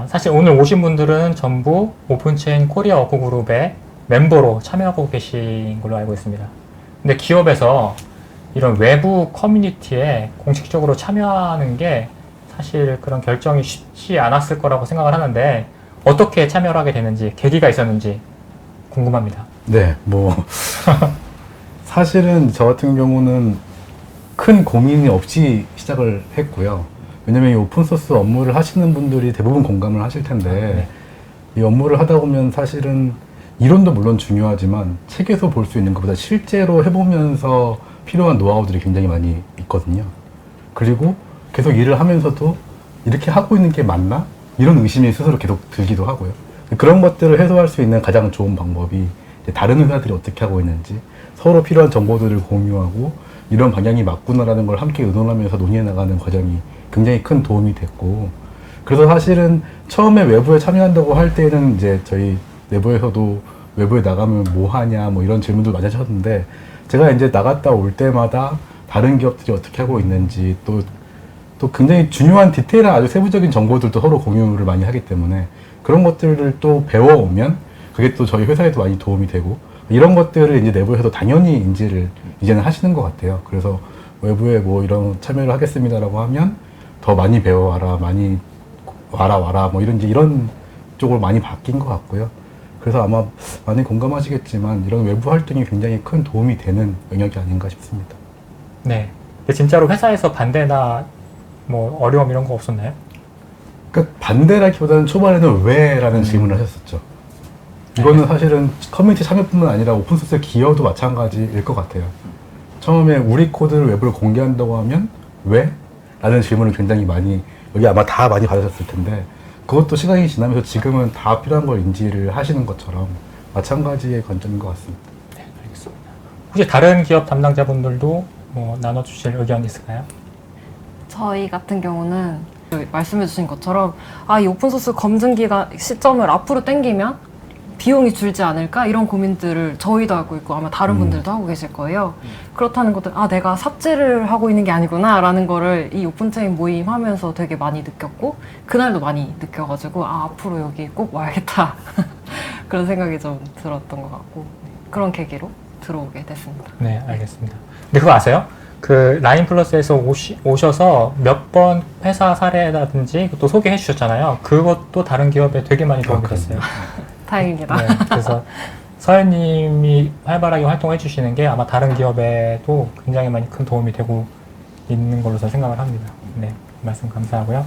사실 오늘 오신 분들은 전부 오픈체인 코리아 워크그룹의 멤버로 참여하고 계신 걸로 알고 있습니다. 근데 기업에서 이런 외부 커뮤니티에 공식적으로 참여하는 게 사실 그런 결정이 쉽지 않았을 거라고 생각을 하는데, 어떻게 참여를 하게 되는지, 계기가 있었는지 궁금합니다. 네, 사실은 저 같은 경우는 큰 고민이 없이 시작을 했고요. 왜냐면 이 오픈소스 업무를 하시는 분들이 대부분 공감을 하실 텐데, 이 업무를 하다 보면 사실은 이론도 물론 중요하지만 책에서 볼 수 있는 것보다 실제로 해보면서 필요한 노하우들이 굉장히 많이 있거든요. 그리고 계속 일을 하면서도 이렇게 하고 있는 게 맞나? 이런 의심이 스스로 계속 들기도 하고요. 그런 것들을 해소할 수 있는 가장 좋은 방법이 다른 회사들이 어떻게 하고 있는지 서로 필요한 정보들을 공유하고 이런 방향이 맞구나라는 걸 함께 의논하면서 논의해 나가는 과정이 굉장히 큰 도움이 됐고, 그래서 사실은 처음에 외부에 참여한다고 할 때는 이제 저희 내부에서도 외부에 나가면 뭐 하냐 뭐 이런 질문도 많이 하셨는데, 제가 이제 나갔다 올 때마다 다른 기업들이 어떻게 하고 있는지 또 굉장히 중요한 디테일한 아주 세부적인 정보들도 서로 공유를 많이 하기 때문에 그런 것들을 또 배워오면 그게 또 저희 회사에도 많이 도움이 되고, 이런 것들을 이제 내부에서도 당연히 인지를 이제는 하시는 것 같아요. 그래서 외부에 뭐 이런 참여를 하겠습니다라고 하면 더 많이 배워와라, 많이 와라 뭐 이런 쪽으로 많이 바뀐 것 같고요. 그래서 아마 많이 공감하시겠지만 이런 외부 활동이 굉장히 큰 도움이 되는 영역이 아닌가 싶습니다. 네. 근데 진짜로 회사에서 반대나 뭐 어려움 이런 거 없었나요? 그러니까 반대라기보다는 초반에는 왜라는 질문을 하셨었죠. 이거는 사실은 커뮤니티 참여뿐만 아니라 오픈소스 기여도 마찬가지일 것 같아요. 처음에 우리 코드를 외부로 공개한다고 하면 왜? 라는 질문을 굉장히 많이, 여기 아마 다 많이 받으셨을 텐데, 그것도 시간이 지나면서 지금은 다 필요한 걸 인지를 하시는 것처럼 마찬가지의 관점인 것 같습니다. 네, 알겠습니다. 혹시 다른 기업 담당자분들도 뭐 나눠주실 의견 있을까요? 저희 같은 경우는 말씀해 주신 것처럼 이 오픈소스 검증 기간 시점을 앞으로 당기면 비용이 줄지 않을까 이런 고민들을 저희도 하고 있고 아마 다른 분들도 하고 계실 거예요. 그렇다는 것들 내가 삽질을 하고 있는 게 아니구나 라는 거를 이 오픈체인 모임 하면서 되게 많이 느꼈고, 그날도 많이 느껴가지고 앞으로 여기 꼭 와야겠다 그런 생각이 좀 들었던 것 같고, 그런 계기로 들어오게 됐습니다. 네, 알겠습니다. 근데 그거 아세요? 그 라인 플러스에서 오셔서 몇 번 회사 사례라든지 또 소개해 주셨잖아요. 그것도 다른 기업에 되게 많이 도움이 됐어요. 다행입니다. 네, 그래서 서현님이 활발하게 활동해 주시는 게 아마 다른 기업에도 굉장히 많이 큰 도움이 되고 있는 걸로 저는 생각을 합니다. 네, 말씀 감사하고요.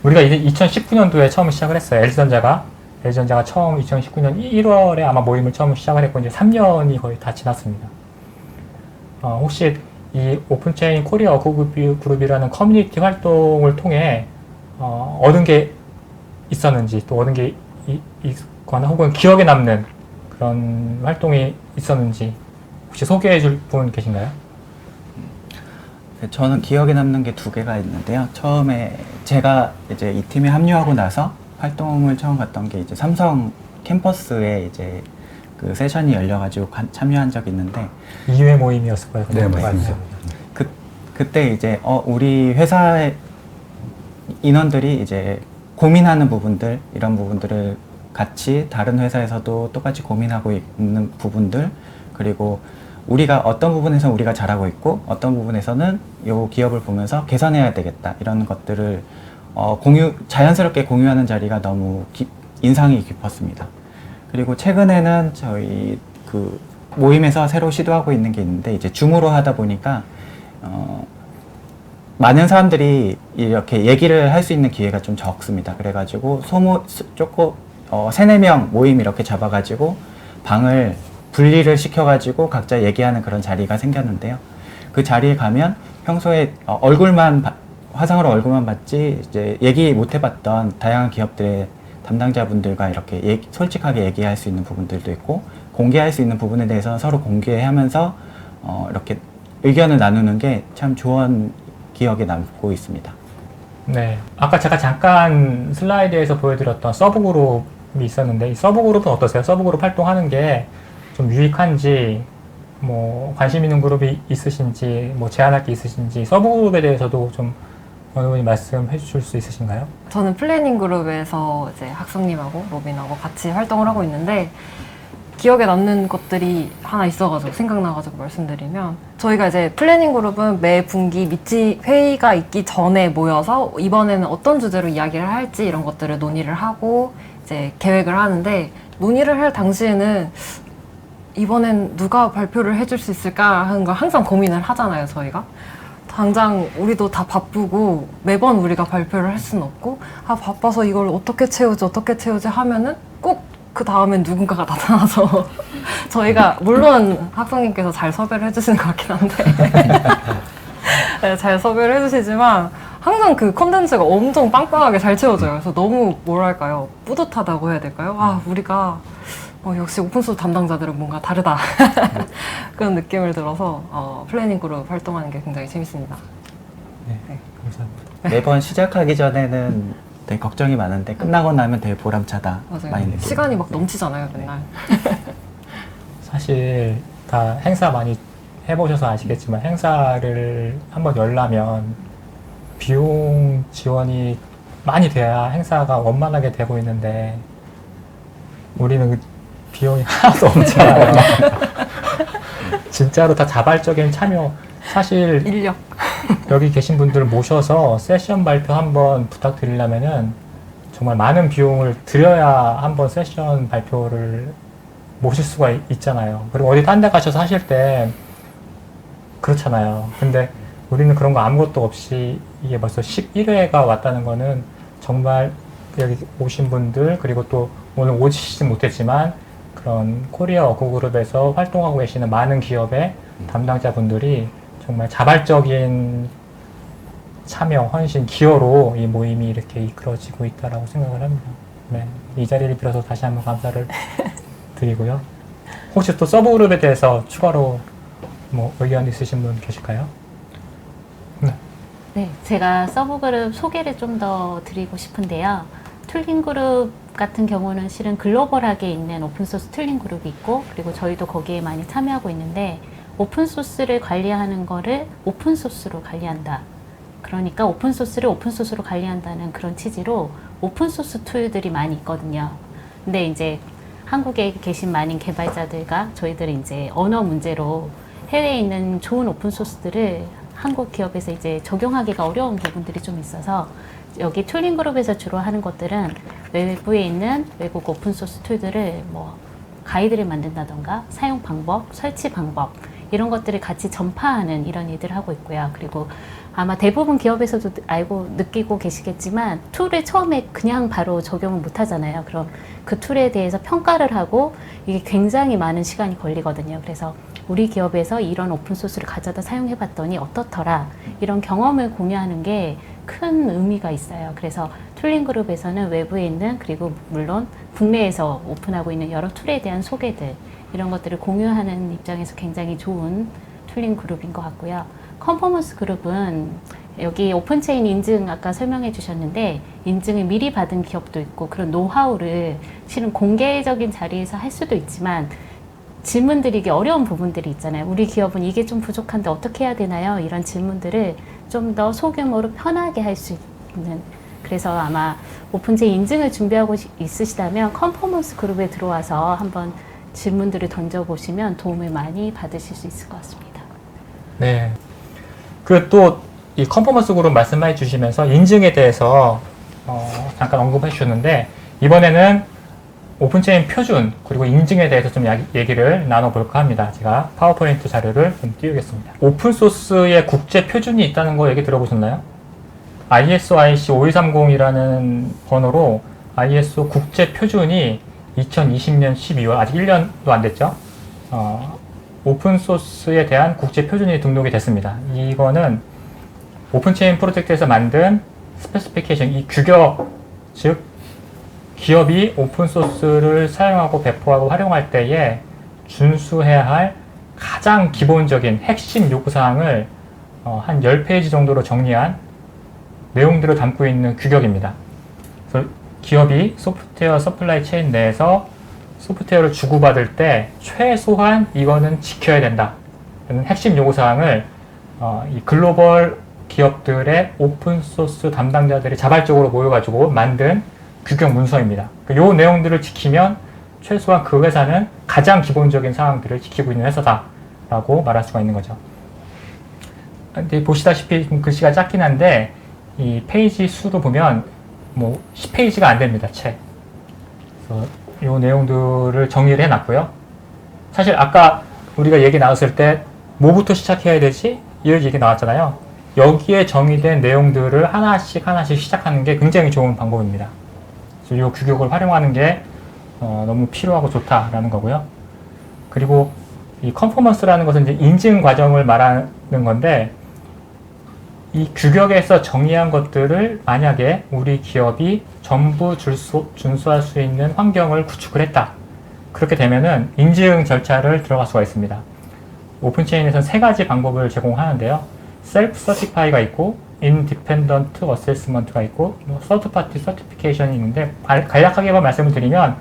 우리가 이제 2019년도에 처음 시작을 했어요. LG전자가 처음 2019년 1월에 아마 모임을 처음 시작을 했고 이제 3년이 거의 다 지났습니다. 혹시 이 오픈체인 코리아 그룹이라는 커뮤니티 활동을 통해 얻은 게 있었는지, 또 얻은 게 있거나 혹은 기억에 남는 그런 활동이 있었는지 혹시 소개해 줄 분 계신가요? 저는 기억에 남는 게 두 개가 있는데요. 처음에 제가 이제 이 팀에 합류하고 나서 활동을 처음 갔던 게 이제 삼성 캠퍼스에 이제 그 세션이 열려가지고 참여한 적이 있는데 2회 모임이었을 거예요. 네, 맞습니다. 그때 이제 우리 회사의 인원들이 이제 고민하는 부분들, 이런 부분들을 같이 다른 회사에서도 똑같이 고민하고 있는 부분들, 그리고 우리가 어떤 부분에서 우리가 잘하고 있고 어떤 부분에서는 이 기업을 보면서 개선해야 되겠다, 이런 것들을 자연스럽게 공유하는 자리가 너무 인상이 깊었습니다. 그리고 최근에는 저희 그 모임에서 새로 시도하고 있는 게 있는데 이제 줌으로 하다 보니까 많은 사람들이 이렇게 얘기를 할 수 있는 기회가 좀 적습니다. 그래가지고 조금 3-4명 모임 이렇게 잡아가지고 방을 분리를 시켜가지고 각자 얘기하는 그런 자리가 생겼는데요. 그 자리에 가면 평소에 화상으로 얼굴만 봤지 이제 얘기 못 해봤던 다양한 기업들의 담당자분들과 이렇게 솔직하게 얘기할 수 있는 부분들도 있고 공개할 수 있는 부분에 대해서 서로 공개하면서 이렇게 의견을 나누는 게 참 좋은 기억에 남고 있습니다. 네. 아까 제가 잠깐 슬라이드에서 보여드렸던 서브그룹이 있었는데 이 서브그룹은 어떠세요? 서브그룹 활동하는 게 좀 유익한지 뭐 관심 있는 그룹이 있으신지 뭐 제안할 게 있으신지 서브그룹에 대해서도 좀 어느 분이 말씀해 주실 수 있으신가요? 저는 플래닝 그룹에서 이제 학생님하고 로빈하고 같이 활동을 하고 있는데 기억에 남는 것들이 하나 있어가지고 생각나가지고 말씀드리면 저희가 이제 플래닝 그룹은 매 분기 미치 회의가 있기 전에 모여서 이번에는 어떤 주제로 이야기를 할지 이런 것들을 논의를 하고 이제 계획을 하는데 논의를 할 당시에는 이번엔 누가 발표를 해줄 수 있을까 하는 걸 항상 고민을 하잖아요, 저희가. 당장 우리도 다 바쁘고 매번 우리가 발표를 할 수는 없고 바빠서 이걸 어떻게 채우지 하면은 꼭 그 다음엔 누군가가 나타나서 저희가 물론 학생님께서 잘 섭외를 해주시는 것 같긴 한데 네, 잘 섭외를 해주시지만 항상 그 콘텐츠가 엄청 빵빵하게 잘 채워져요. 그래서 너무 뭐랄까요, 뿌듯하다고 해야 될까요? 우리가 역시 오픈소스 담당자들은 뭔가 다르다 그런 느낌을 들어서 플래닝 그룹 활동하는 게 굉장히 재밌습니다. 네. 감사합니다. 매번 시작하기 전에는 되게 걱정이 많은데 끝나고 나면 되게 보람차다. 맞아요. 많이 느끼고. 시간이 막 넘치잖아요, 맨날. 사실 다 행사 많이 해보셔서 아시겠지만 행사를 한번 열려면 비용 지원이 많이 돼야 행사가 원만하게 되고 있는데 우리는 그 비용이 하나도 없잖아요. 진짜로 다 자발적인 참여. 사실 인력. 여기 계신 분들 모셔서 세션 발표 한번 부탁드리려면은 정말 많은 비용을 들여야 한번 세션 발표를 모실 수가 있잖아요. 그리고 어디 딴 데 가셔서 하실 때 그렇잖아요. 근데 우리는 그런 거 아무것도 없이 이게 벌써 11회가 왔다는 거는 정말 여기 오신 분들 그리고 또 오늘 오시지 못했지만 그런 코리아 워크그룹에서 활동하고 계시는 많은 기업의 담당자분들이 정말 자발적인 참여, 헌신, 기여로 이 모임이 이렇게 이끌어지고 있다라고 생각을 합니다. 네, 이 자리를 빌어서 다시 한번 감사를 드리고요. 혹시 또 서브그룹에 대해서 추가로 뭐 의견 있으신 분 계실까요? 네, 제가 서브그룹 소개를 좀 더 드리고 싶은데요. 툴링그룹 같은 경우는 실은 글로벌하게 있는 오픈소스 툴링그룹이 있고 그리고 저희도 거기에 많이 참여하고 있는데 오픈소스를 관리하는 거를 오픈소스로 관리한다. 그러니까 오픈소스를 오픈소스로 관리한다는 그런 취지로 오픈소스 툴들이 많이 있거든요. 근데 이제 한국에 계신 많은 개발자들과 저희들은 이제 언어 문제로 해외에 있는 좋은 오픈소스들을 한국 기업에서 이제 적용하기가 어려운 부분들이 좀 있어서 여기 툴링 그룹에서 주로 하는 것들은 외부에 있는 외국 오픈소스 툴들을 뭐 가이드를 만든다던가 사용 방법, 설치 방법 이런 것들을 같이 전파하는 이런 일들을 하고 있고요. 그리고 아마 대부분 기업에서도 알고 느끼고 계시겠지만 툴을 처음에 그냥 바로 적용을 못 하잖아요. 그럼 그 툴에 대해서 평가를 하고 이게 굉장히 많은 시간이 걸리거든요. 그래서 우리 기업에서 이런 오픈소스를 가져다 사용해 봤더니 어떻더라 이런 경험을 공유하는 게 큰 의미가 있어요. 그래서 툴링 그룹에서는 외부에 있는 그리고 물론 국내에서 오픈하고 있는 여러 툴에 대한 소개들 이런 것들을 공유하는 입장에서 굉장히 좋은 툴링 그룹인 것 같고요. 컨퍼먼스 그룹은 여기 오픈체인 인증 아까 설명해 주셨는데 인증을 미리 받은 기업도 있고 그런 노하우를 실은 공개적인 자리에서 할 수도 있지만 질문 드리기 어려운 부분들이 있잖아요. 우리 기업은 이게 좀 부족한데 어떻게 해야 되나요? 이런 질문들을 좀 더 소규모로 편하게 할 수 있는 그래서 아마 오픈체 인증을 준비하고 있으시다면 컨퍼먼스 그룹에 들어와서 한번 질문들을 던져보시면 도움을 많이 받으실 수 있을 것 같습니다. 네. 그 또 이 컨퍼먼스 그룹 말씀해 주시면서 인증에 대해서 잠깐 언급해 주셨는데 이번에는 오픈체인 표준 그리고 인증에 대해서 좀 얘기를 나눠볼까 합니다. 제가 파워포인트 자료를 좀 띄우겠습니다. 오픈소스의 국제 표준이 있다는 거 얘기 들어보셨나요? ISO IC 5230이라는 번호로 ISO 국제 표준이 2020년 12월 아직 1년도 안 됐죠. 오픈소스에 대한 국제 표준이 등록이 됐습니다. 이거는 오픈체인 프로젝트에서 만든 스페시피케이션, 이 규격, 즉 기업이 오픈소스를 사용하고 배포하고 활용할 때에 준수해야 할 가장 기본적인 핵심 요구사항을 한 10페이지 정도로 정리한 내용들을 담고 있는 규격입니다. 그래서 기업이 소프트웨어 서플라이 체인 내에서 소프트웨어를 주고받을 때 최소한 이거는 지켜야 된다. 라는 핵심 요구사항을 이 글로벌 기업들의 오픈소스 담당자들이 자발적으로 모여가지고 만든 규격 문서입니다. 이 내용들을 지키면 최소한 그 회사는 가장 기본적인 사항들을 지키고 있는 회사다라고 말할 수가 있는 거죠. 근데 보시다시피 좀 글씨가 작긴 한데 이 페이지 수로 보면 뭐 10페이지가 안 됩니다. 채. 그래서 이 내용들을 정리를 해놨고요. 사실 아까 우리가 얘기 나눴을 때 뭐부터 시작해야 되지? 이 얘기 나왔잖아요. 여기에 정의된 내용들을 하나씩 시작하는 게 굉장히 좋은 방법입니다. 그래서 이 규격을 활용하는 게 너무 필요하고 좋다라는 거고요. 그리고 이 컨포먼스라는 것은 이제 인증 과정을 말하는 건데 이 규격에서 정의한 것들을 만약에 우리 기업이 전부 준수할 수 있는 환경을 구축을 했다. 그렇게 되면은 인증 절차를 들어갈 수가 있습니다. 오픈체인에서는 3가지 방법을 제공하는데요. 셀프 서티파이가 있고 인디펜던트 어세스먼트가 있고 서드 파티 서티피케이션이 있는데 간략하게만 말씀을 드리면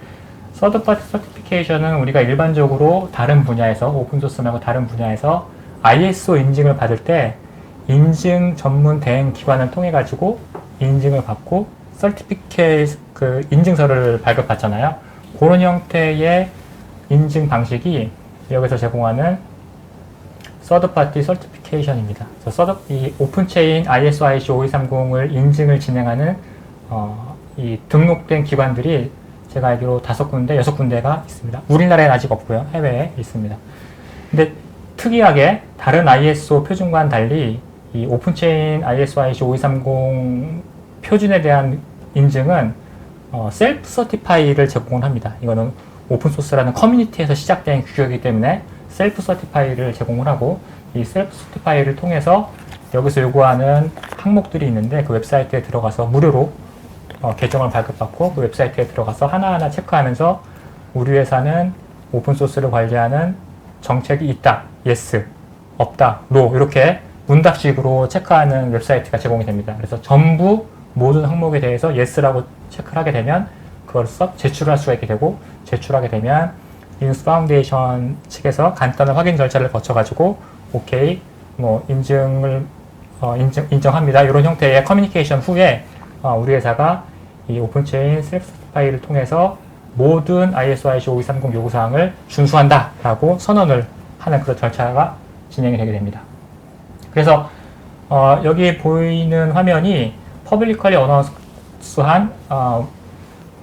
서드 파티 서티피케이션은 우리가 일반적으로 다른 분야에서 오픈소스 말고 다른 분야에서 ISO 인증을 받을 때 인증 전문 대행 기관을 통해 가지고 인증을 받고 서티피케이트 그 인증서를 발급받잖아요. 그런 형태의 인증 방식이 여기서 제공하는 서드 파티 서티피케이션입니다. 이 오픈체인 ISO IC 5230을 인증을 진행하는 이 등록된 기관들이 제가 알기로 5군데, 6군데가 있습니다. 우리나라에는 아직 없고요. 해외에 있습니다. 근데 특이하게 다른 ISO 표준과는 달리 이 오픈체인 ISO IC 5230 표준에 대한 인증은 셀프 서티파이를 제공을 합니다. 이거는 오픈소스라는 커뮤니티에서 시작된 규격이기 때문에 셀프 서티파이를 제공을 하고 이 셀프 서티파이를 통해서 여기서 요구하는 항목들이 있는데 그 웹사이트에 들어가서 무료로 계정을 발급받고 그 웹사이트에 들어가서 하나하나 체크하면서 우리 회사는 오픈소스를 관리하는 정책이 있다, yes, 없다, no 이렇게 문답식으로 체크하는 웹사이트가 제공이 됩니다. 그래서 전부 모든 항목에 대해서 yes라고 체크를 하게 되면 그걸 제출할 수가 있게 되고 제출하게 되면 인스 파운데이션 측에서 간단한 확인 절차를 거쳐가지고 오케이, 뭐 인정합니다. 이런 형태의 커뮤니케이션 후에 우리 회사가 이 오픈체인 셀프 파일을 통해서 모든 ISO IC 5230 요구사항을 준수한다라고 선언을 하는 그런 절차가 진행이 되게 됩니다. 그래서 여기 보이는 화면이 퍼블리컬리 어나운스한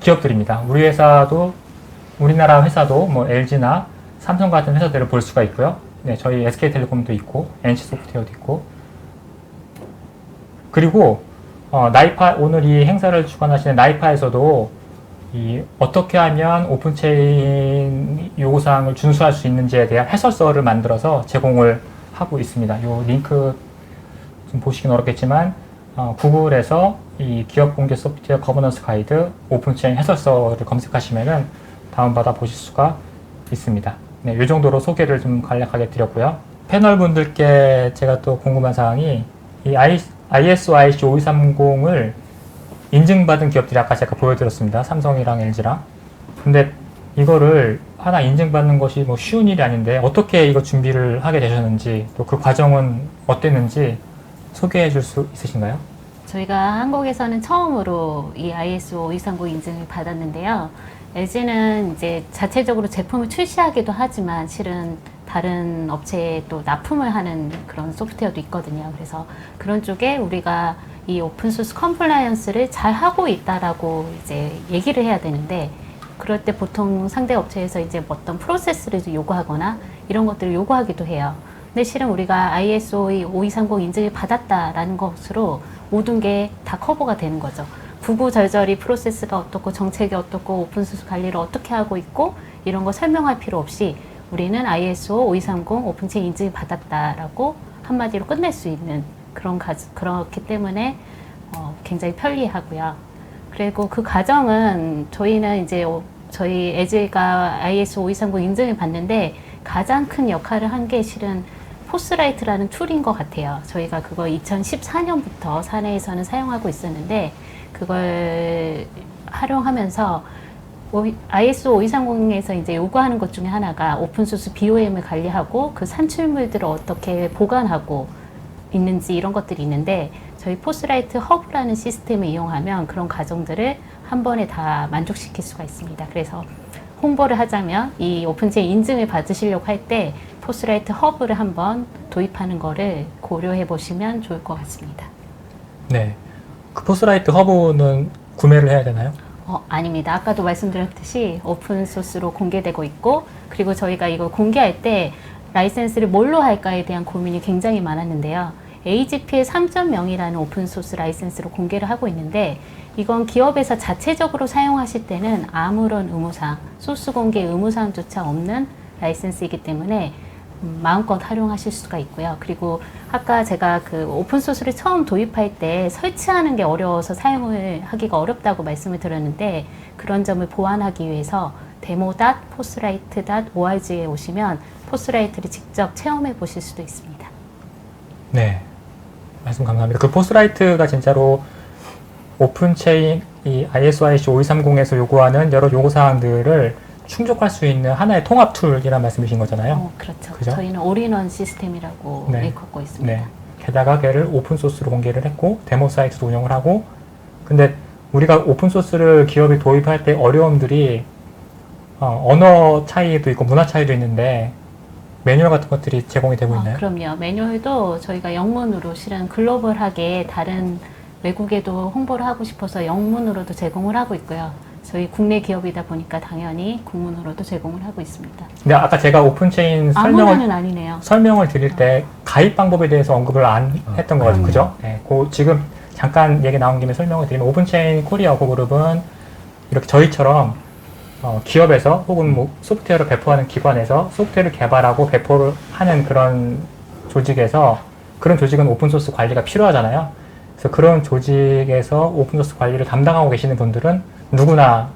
기업들입니다. 우리 회사도 우리나라 회사도 뭐 LG나 삼성 같은 회사들을 볼 수가 있고요. 네, 저희 SK텔레콤도 있고 NC소프트웨어도 있고 그리고 나이파 오늘 이 행사를 주관하시는 나이파에서도 이 어떻게 하면 오픈체인 요구사항을 준수할 수 있는지에 대한 해설서를 만들어서 제공을 하고 있습니다. 이 링크 좀 보시긴 어렵겠지만 구글에서 이 기업 공개 소프트웨어 거버넌스 가이드 오픈체인 해설서를 검색하시면은 다운받아 보실 수가 있습니다. 네, 이 정도로 소개를 좀 간략하게 드렸고요. 패널 분들께 제가 또 궁금한 사항이 이 ISO IC 5230을 인증받은 기업들이 아까 제가 보여드렸습니다. 삼성이랑 LG랑. 근데 이거를 하나 인증받는 것이 뭐 쉬운 일이 아닌데 어떻게 이거 준비를 하게 되셨는지 또 그 과정은 어땠는지 소개해 줄 수 있으신가요? 저희가 한국에서는 처음으로 이 ISO 5230 인증을 받았는데요. LG는 이제 자체적으로 제품을 출시하기도 하지만 실은 다른 업체에 또 납품을 하는 그런 소프트웨어도 있거든요. 그래서 그런 쪽에 우리가 이 오픈소스 컴플라이언스를 잘 하고 있다라고 이제 얘기를 해야 되는데 그럴 때 보통 상대 업체에서 이제 어떤 프로세스를 요구하거나 이런 것들을 요구하기도 해요. 근데 실은 우리가 ISO 5230 인증을 받았다라는 것으로 모든 게 다 커버가 되는 거죠. 구구절절히 프로세스가 어떻고 정책이 어떻고 오픈소스 관리를 어떻게 하고 있고 이런 거 설명할 필요 없이 우리는 ISO 5230 오픈체인 인증을 받았다라고 한마디로 끝낼 수 있는 그렇기 때문에 굉장히 편리하고요. 그리고 그 과정은 저희는 이제 저희 에즈가 ISO 5230 인증을 받는데 가장 큰 역할을 한 게 실은 포스라이트라는 툴인 것 같아요. 저희가 그거 2014년부터 사내에서는 사용하고 있었는데 그걸 활용하면서 ISO 5230에서 이제 요구하는 것 중에 하나가 오픈소스 BOM을 관리하고 그 산출물들을 어떻게 보관하고 있는지 이런 것들이 있는데 저희 포스라이트 허브라는 시스템을 이용하면 그런 과정들을 한 번에 다 만족시킬 수가 있습니다. 그래서 홍보를 하자면 이 오픈체인 인증을 받으시려고 할 때 포스라이트 허브를 한번 도입하는 거를 고려해 보시면 좋을 것 같습니다. 네. 그 포스라이트 허브는 구매를 해야 되나요? 아닙니다. 아까도 말씀드렸듯이 오픈소스로 공개되고 있고 그리고 저희가 이걸 공개할 때 라이센스를 뭘로 할까에 대한 고민이 굉장히 많았는데요. AGPL 3.0이라는 오픈소스 라이센스로 공개를 하고 있는데 이건 기업에서 자체적으로 사용하실 때는 아무런 의무사항, 소스 공개 의무사항조차 없는 라이센스이기 때문에 마음껏 활용하실 수가 있고요. 그리고 아까 제가 그 오픈소스를 처음 도입할 때 설치하는 게 어려워서 사용을 하기가 어렵다고 말씀을 드렸는데 그런 점을 보완하기 위해서 demo.postlight.org에 오시면 포스라이트를 직접 체험해 보실 수도 있습니다. 네. 말씀 감사합니다. 그 포스라이트가 진짜로 오픈체인 이 ISO 5230에서 요구하는 여러 요구사항들을 충족할 수 있는 하나의 통합 툴이라는 말씀이신 거잖아요. 그렇죠. 그죠? 저희는 올인원 시스템이라고 네. 일컫고 있습니다. 네. 게다가 걔를 오픈소스로 공개를 했고 데모 사이트도 운영을 하고 근데 우리가 오픈소스를 기업이 도입할 때 어려움들이 언어 차이도 있고 문화 차이도 있는데 매뉴얼 같은 것들이 제공이 되고 있나요? 그럼요. 매뉴얼도 저희가 영문으로 실은 글로벌하게 다른 외국에도 홍보를 하고 싶어서 영문으로도 제공을 하고 있고요. 저희 국내 기업이다 보니까 당연히 국문으로도 제공을 하고 있습니다. 근데 아까 제가 오픈체인 아무나는 아니네요. 설명을 드릴 때 가입 방법에 대해서 언급을 안 했던 것 같아요. 그죠? 네, 지금 잠깐 얘기 나온 김에 설명을 드리면 오픈체인 코리아 그룹은 이렇게 저희처럼 기업에서 혹은 뭐 소프트웨어를 배포하는 기관에서 소프트웨어를 개발하고 배포를 하는 그런 조직에서 그런 조직은 오픈소스 관리가 필요하잖아요. 그래서 그런 조직에서 오픈소스 관리를 담당하고 계시는 분들은 누구나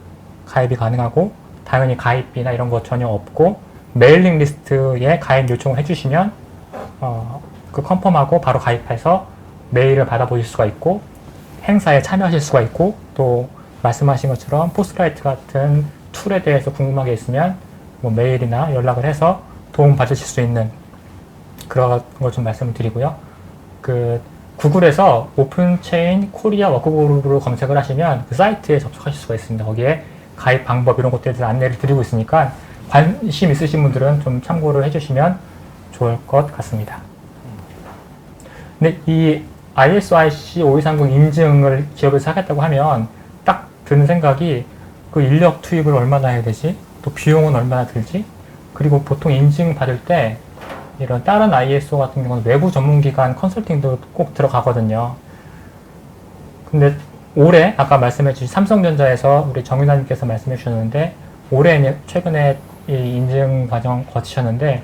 가입이 가능하고 당연히 가입비나 이런 거 전혀 없고 메일링 리스트에 가입 요청을 해주시면 그 컨펌하고 바로 가입해서 메일을 받아보실 수가 있고 행사에 참여하실 수가 있고 또 말씀하신 것처럼 포스라이트 같은 툴에 대해서 궁금한 게 있으면 뭐 메일이나 연락을 해서 도움 받으실 수 있는 그런 걸 좀 말씀을 드리고요. 그 구글에서 오픈체인 코리아 워크그룹으로 검색을 하시면 그 사이트에 접속하실 수가 있습니다. 거기에 가입 방법 이런 것들에 대해서 안내를 드리고 있으니까 관심 있으신 분들은 좀 참고를 해주시면 좋을 것 같습니다. 근데 이 ISO 5230 인증을 기업에서 하겠다고 하면 딱 드는 생각이 그 인력 투입을 얼마나 해야 되지? 또 비용은 얼마나 들지? 그리고 보통 인증 받을 때 이런 다른 ISO 같은 경우는 외부 전문기관 컨설팅도 꼭 들어가거든요. 근데 올해 아까 말씀해 주신 삼성전자에서 우리 정윤아님께서 말씀해 주셨는데 올해 최근에 이 인증 과정 거치셨는데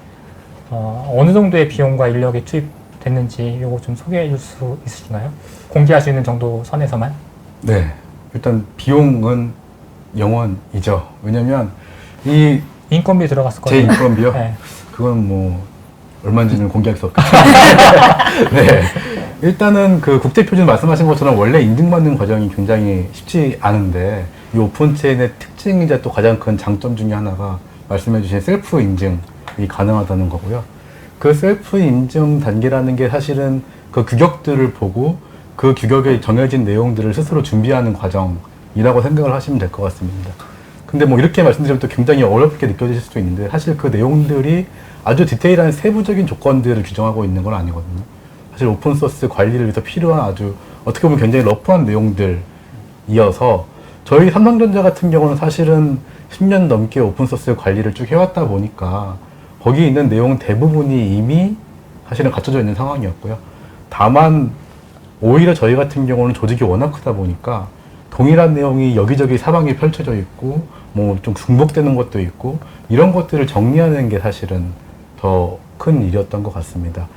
어느 정도의 비용과 인력이 투입됐는지 이거 좀 소개해 줄 수 있으신가요? 공개할 수 있는 정도 선에서만? 네. 일단 비용은 영원이죠. 왜냐면 이 인건비 들어갔을 제 거예요. 인건비요? 네. 그건 뭐 얼마인지는 공개할 수 없겠죠. 네. 일단은 그 국제표준 말씀하신 것처럼 원래 인증받는 과정이 굉장히 쉽지 않은데 이 오픈체인의 특징이자 또 가장 큰 장점 중에 하나가 말씀해주신 셀프 인증이 가능하다는 거고요. 그 셀프 인증 단계라는 게 사실은 그 규격들을 보고 그 규격에 정해진 내용들을 스스로 준비하는 과정이라고 생각을 하시면 될 것 같습니다. 근데 뭐 이렇게 말씀드리면 또 굉장히 어렵게 느껴지실 수도 있는데 사실 그 내용들이 아주 디테일한 세부적인 조건들을 규정하고 있는 건 아니거든요. 사실 오픈소스 관리를 위해서 필요한 아주 어떻게 보면 굉장히 러프한 내용들이어서 저희 삼성전자 같은 경우는 사실은 10년 넘게 오픈소스 관리를 쭉 해왔다 보니까 거기 있는 내용 대부분이 이미 사실은 갖춰져 있는 상황이었고요. 다만 오히려 저희 같은 경우는 조직이 워낙 크다 보니까 동일한 내용이 여기저기 사방에 펼쳐져 있고 뭐 좀 중복되는 것도 있고 이런 것들을 정리하는 게 사실은 더 큰 일이었던 것 같습니다.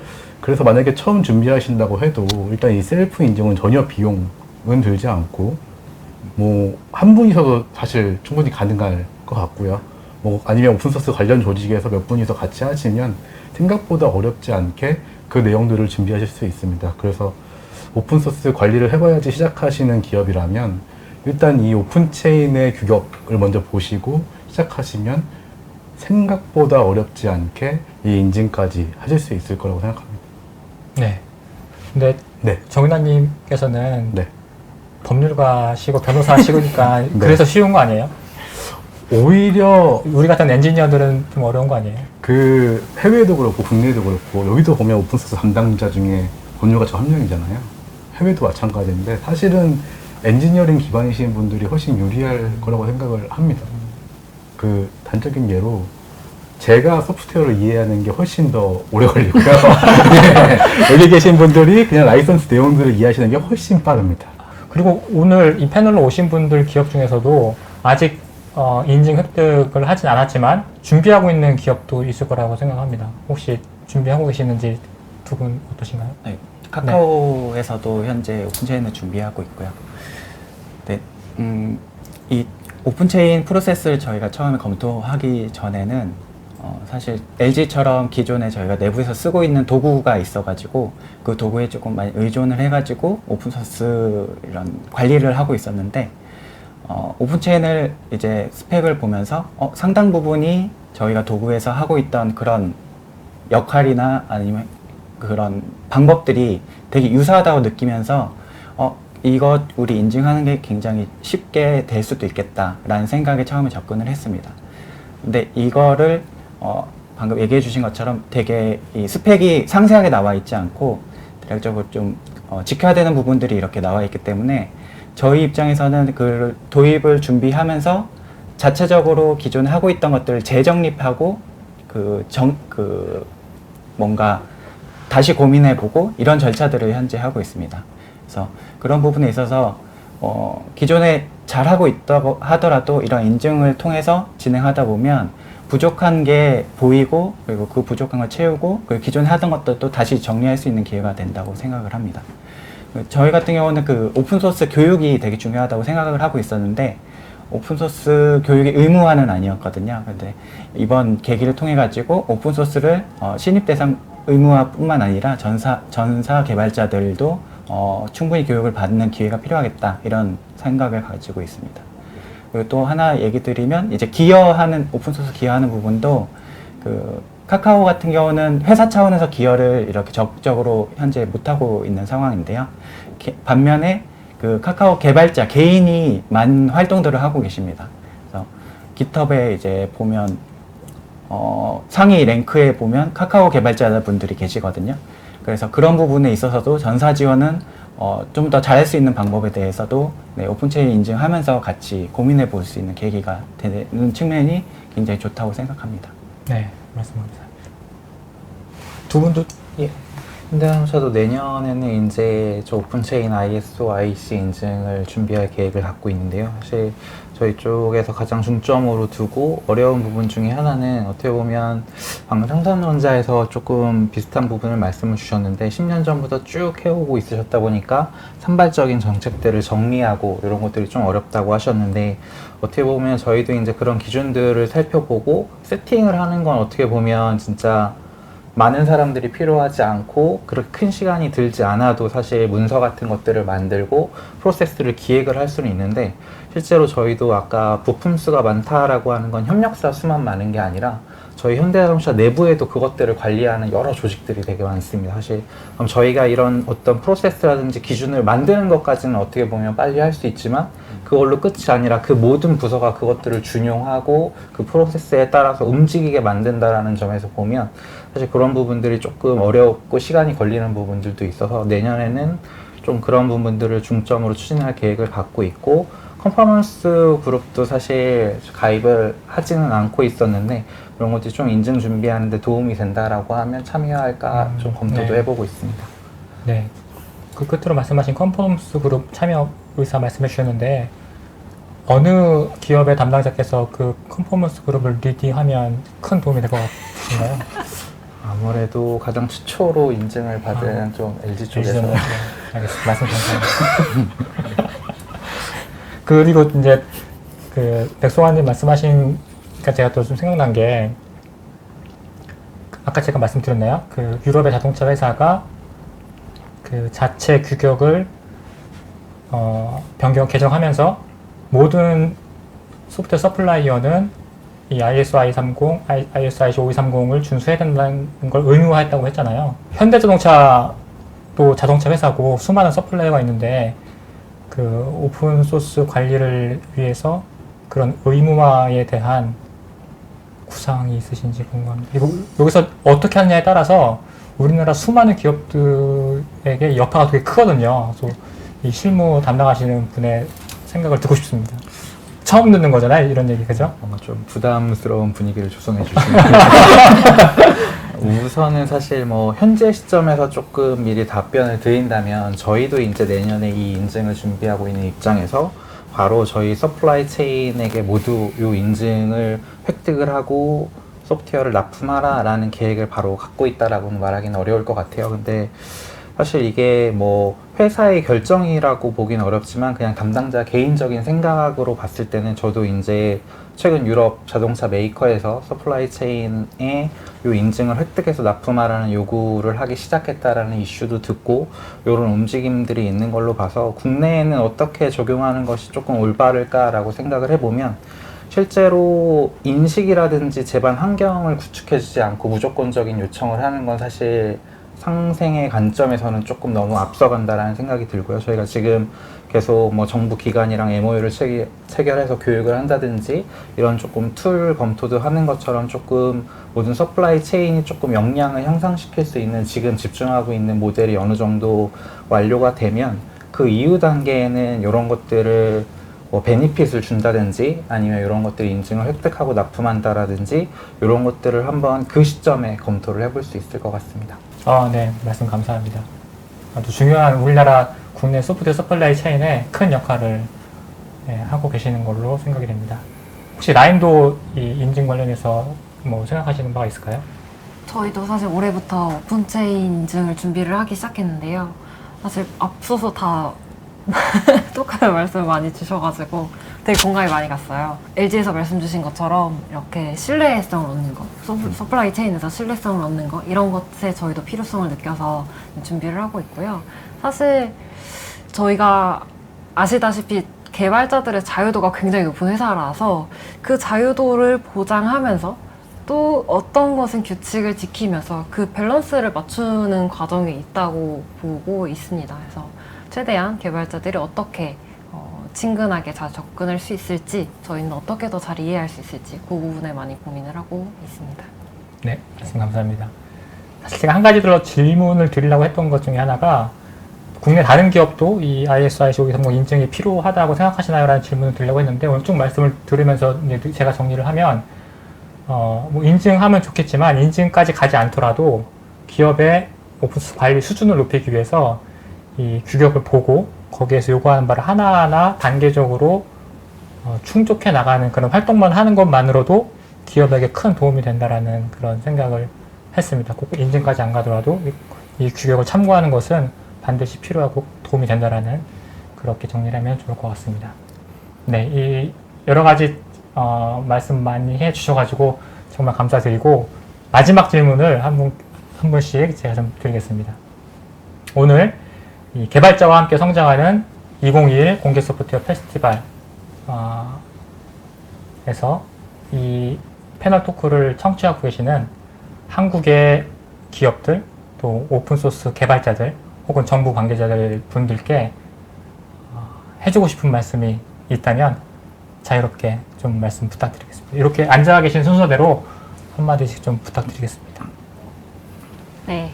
그래서 만약에 처음 준비하신다고 해도 일단 이 셀프 인증은 전혀 비용은 들지 않고 뭐 한 분이서도 사실 충분히 가능할 것 같고요. 뭐 아니면 오픈소스 관련 조직에서 몇 분이서 같이 하시면 생각보다 어렵지 않게 그 내용들을 준비하실 수 있습니다. 그래서 오픈소스 관리를 해봐야지 시작하시는 기업이라면 일단 이 오픈체인의 규격을 먼저 보시고 시작하시면 생각보다 어렵지 않게 이 인증까지 하실 수 있을 거라고 생각합니다. 네. 근데 네. 정인환님께서는 네. 법률가시고 변호사시니까 네. 그래서 쉬운 거 아니에요? 오히려 우리 같은 엔지니어들은 좀 어려운 거 아니에요? 그 해외도 그렇고 국내도 그렇고 여기도 보면 오픈소스 담당자 중에 법률가 저 한 명이잖아요. 해외도 마찬가지인데 사실은 엔지니어링 기반이신 분들이 훨씬 유리할 거라고 생각을 합니다. 그 단적인 예로 제가 소프트웨어를 이해하는 게 훨씬 더 오래 걸리고요. 네. 여기 계신 분들이 그냥 라이선스 내용들을 이해하시는 게 훨씬 빠릅니다. 그리고 오늘 이 패널로 오신 분들 기업 중에서도 아직 인증 획득을 하진 않았지만 준비하고 있는 기업도 있을 거라고 생각합니다. 혹시 준비하고 계시는지 두 분 어떠신가요? 네, 카카오에서도 현재 오픈체인을 준비하고 있고요. 네, 이 오픈체인 프로세스를 저희가 처음에 검토하기 전에는 사실 LG처럼 기존에 저희가 내부에서 쓰고 있는 도구가 있어가지고 그 도구에 조금 많이 의존을 해가지고 오픈소스 이런 관리를 하고 있었는데 오픈체인을 이제 스펙을 보면서 상당 부분이 저희가 도구에서 하고 있던 그런 역할이나 아니면 그런 방법들이 되게 유사하다고 느끼면서 이것 우리 인증하는 게 굉장히 쉽게 될 수도 있겠다라는 생각에 처음에 접근을 했습니다. 근데 이거를 방금 얘기해 주신 것처럼 되게 이 스펙이 상세하게 나와 있지 않고 대략적으로 좀 지켜야 되는 부분들이 이렇게 나와 있기 때문에 저희 입장에서는 그 도입을 준비하면서 자체적으로 기존에 하고 있던 것들을 재정립하고 뭔가 다시 고민해보고 이런 절차들을 현재 하고 있습니다. 그래서 그런 부분에 있어서 기존에 잘하고 있다고 하더라도 이런 인증을 통해서 진행하다 보면 부족한 게 보이고 그리고 그 부족한 걸 채우고 그리고 기존에 하던 것들도 다시 정리할 수 있는 기회가 된다고 생각을 합니다. 저희 같은 경우는 그 오픈소스 교육이 되게 중요하다고 생각을 하고 있었는데 오픈소스 교육이 의무화는 아니었거든요. 근데 이번 계기를 통해 가지고 오픈소스를 신입 대상 의무화뿐만 아니라 전사 개발자들도 충분히 교육을 받는 기회가 필요하겠다 이런 생각을 가지고 있습니다. 그리고 또 하나 얘기 드리면 이제 오픈소스 기여하는 부분도 그 카카오 같은 경우는 회사 차원에서 기여를 이렇게 적극적으로 현재 못하고 있는 상황인데요. 반면에 그 카카오 개발자 개인이 많은 활동들을 하고 계십니다. 그래서 깃허브에 이제 보면 상위 랭크에 보면 카카오 개발자분들이 계시거든요. 그래서 그런 부분에 있어서도 전사 지원은 좀 더 잘할 수 있는 방법에 대해서도 오픈체인 인증하면서 같이 고민해 볼 수 있는 계기가 되는 측면이 굉장히 좋다고 생각합니다. 네, 말씀 감사합니다. 두 분도 예. 근데 저도 내년에는 이제 저 오픈체인 ISO, IC 인증을 준비할 계획을 갖고 있는데요. 사실 저희 쪽에서 가장 중점으로 두고 어려운 부분 중에 하나는 어떻게 보면 방금 삼성전자에서 조금 비슷한 부분을 말씀을 주셨는데 10년 전부터 쭉 해오고 있으셨다 보니까 산발적인 정책들을 정리하고 이런 것들이 좀 어렵다고 하셨는데 어떻게 보면 저희도 이제 그런 기준들을 살펴보고 세팅을 하는 건 어떻게 보면 진짜 많은 사람들이 필요하지 않고 그렇게 큰 시간이 들지 않아도 사실 문서 같은 것들을 만들고 프로세스를 기획을 할 수는 있는데 실제로 저희도 아까 부품 수가 많다라고 하는 건 협력사 수만 많은 게 아니라 저희 현대자동차 내부에도 그것들을 관리하는 여러 조직들이 되게 많습니다. 사실 그럼 저희가 이런 어떤 프로세스라든지 기준을 만드는 것까지는 어떻게 보면 빨리 할 수 있지만 그걸로 끝이 아니라 그 모든 부서가 그것들을 준용하고 그 프로세스에 따라서 움직이게 만든다라는 점에서 보면 사실 그런 부분들이 조금 어렵고 시간이 걸리는 부분들도 있어서 내년에는 좀 그런 부분들을 중점으로 추진할 계획을 갖고 있고 컨퍼런스 그룹도 사실 가입을 하지는 않고 있었는데 이런 것들이 좀 인증 준비하는데 도움이 된다라고 하면 참여할까 좀 검토도 네. 해보고 있습니다. 네. 그 끝으로 말씀하신 컨퍼런스 그룹 참여 의사 말씀해 주셨는데 어느 기업의 담당자께서 그 컨퍼런스 그룹을 리딩하면 큰 도움이 될 것 같으신가요? 아무래도 가장 최초로 인증을 받은 좀 LG 쪽에서 알겠습니다. 말씀 감사합니다. 그리고 이제 그 백송환님 말씀하시니까 제가 또 좀 생각난 게 아까 제가 말씀드렸나요? 그 유럽의 자동차 회사가 그 자체 규격을 개정하면서 모든 소프트웨어 서플라이어는 이 ISO I30, ISO 5230을 준수해야 된다는 걸 의무화했다고 했잖아요. 현대자동차도 자동차 회사고 수많은 서플라이어가 있는데 그 오픈 소스 관리를 위해서 그런 의무화에 대한 구상이 있으신지 궁금합니다. 그리고 여기서 어떻게 하느냐에 따라서 우리나라 수많은 기업들에게 여파가 되게 크거든요. 그래서 이 실무 담당하시는 분의 생각을 듣고 싶습니다. 처음 듣는 거잖아요, 이런 얘기, 그죠? 뭔가 좀 부담스러운 분위기를 조성해 주시네요. 우선은 사실 뭐 현재 시점에서 조금 미리 답변을 드린다면 저희도 이제 내년에 이 인증을 준비하고 있는 입장에서 바로 저희 서플라이 체인에게 모두 이 인증을 획득을 하고 소프트웨어를 납품하라 라는 계획을 바로 갖고 있다라고는 말하기는 어려울 것 같아요. 근데 사실 이게 뭐 회사의 결정이라고 보긴 어렵지만 그냥 담당자 개인적인 생각으로 봤을 때는 저도 이제 최근 유럽 자동차 메이커에서 서플라이 체인에 이 인증을 획득해서 납품하라는 요구를 하기 시작했다라는 이슈도 듣고 이런 움직임들이 있는 걸로 봐서 국내에는 어떻게 적용하는 것이 조금 올바를까라고 생각을 해보면 실제로 인식이라든지 제반 환경을 구축해주지 않고 무조건적인 요청을 하는 건 사실 상생의 관점에서는 조금 너무 앞서간다라는 생각이 들고요. 저희가 지금 계속 뭐 정부 기관이랑 MOU를 체결해서 교육을 한다든지 이런 조금 툴 검토도 하는 것처럼 조금 모든 서플라이 체인이 조금 역량을 향상시킬 수 있는 지금 집중하고 있는 모델이 어느 정도 완료가 되면 그 이후 단계에는 이런 것들을 뭐 베니핏을 준다든지 아니면 이런 것들 인증을 획득하고 납품한다라든지 이런 것들을 한번 그 시점에 검토를 해볼 수 있을 것 같습니다. 네, 말씀 감사합니다. 아주 중요한 우리나라 국내 소프트웨어 서플라이 체인에 큰 역할을 하고 계시는 걸로 생각이 됩니다. 혹시 라인도 이 인증 관련해서 뭐 생각하시는 바가 있을까요? 저희도 사실 올해부터 오픈체인 인증을 준비를 하기 시작했는데요. 사실 앞서서 다 똑같은 말씀을 많이 주셔가지고 되게 공감이 많이 갔어요. LG에서 말씀 주신 것처럼 이렇게 신뢰성을 얻는 거, 서플라이 체인에서 신뢰성을 얻는 거 이런 것에 저희도 필요성을 느껴서 준비를 하고 있고요. 사실 저희가 아시다시피 개발자들의 자유도가 굉장히 높은 회사라서 그 자유도를 보장하면서 또 어떤 것은 규칙을 지키면서 그 밸런스를 맞추는 과정이 있다고 보고 있습니다. 그래서 최대한 개발자들이 어떻게 친근하게 잘 접근할 수 있을지 저희는 어떻게 더 잘 이해할 수 있을지 그 부분에 많이 고민을 하고 있습니다. 네, 말씀 감사합니다. 사실 제가 한 가지 더 질문을 드리려고 했던 것 중에 하나가 국내 다른 기업도 이 ISO 5230 인증이 필요하다고 생각하시나요? 라는 질문을 드리려고 했는데 오늘 쭉 말씀을 들으면서 이제 제가 정리를 하면 뭐 인증하면 좋겠지만 인증까지 가지 않더라도 기업의 오픈소스 관리 수준을 높이기 위해서 이 규격을 보고 거기에서 요구하는 바를 하나하나 단계적으로 충족해 나가는 그런 활동만 하는 것만으로도 기업에게 큰 도움이 된다라는 그런 생각을 했습니다. 꼭 인증까지 안 가더라도 이 규격을 참고하는 것은 반드시 필요하고 도움이 된다라는 그렇게 정리를 하면 좋을 것 같습니다. 네, 이 여러 가지 말씀 많이 해 주셔가지고 정말 감사드리고 마지막 질문을 한 분씩 제가 좀 드리겠습니다. 오늘 이 개발자와 함께 성장하는 2021 공개 소프트웨어 페스티벌 에서 이 패널 토크를 청취하고 계시는 한국의 기업들 또 오픈소스 개발자들 혹은 정부 관계자들 분들께 해주고 싶은 말씀이 있다면 자유롭게 좀 말씀 부탁드리겠습니다. 이렇게 앉아 계신 순서대로 한마디씩 좀 부탁드리겠습니다. 네.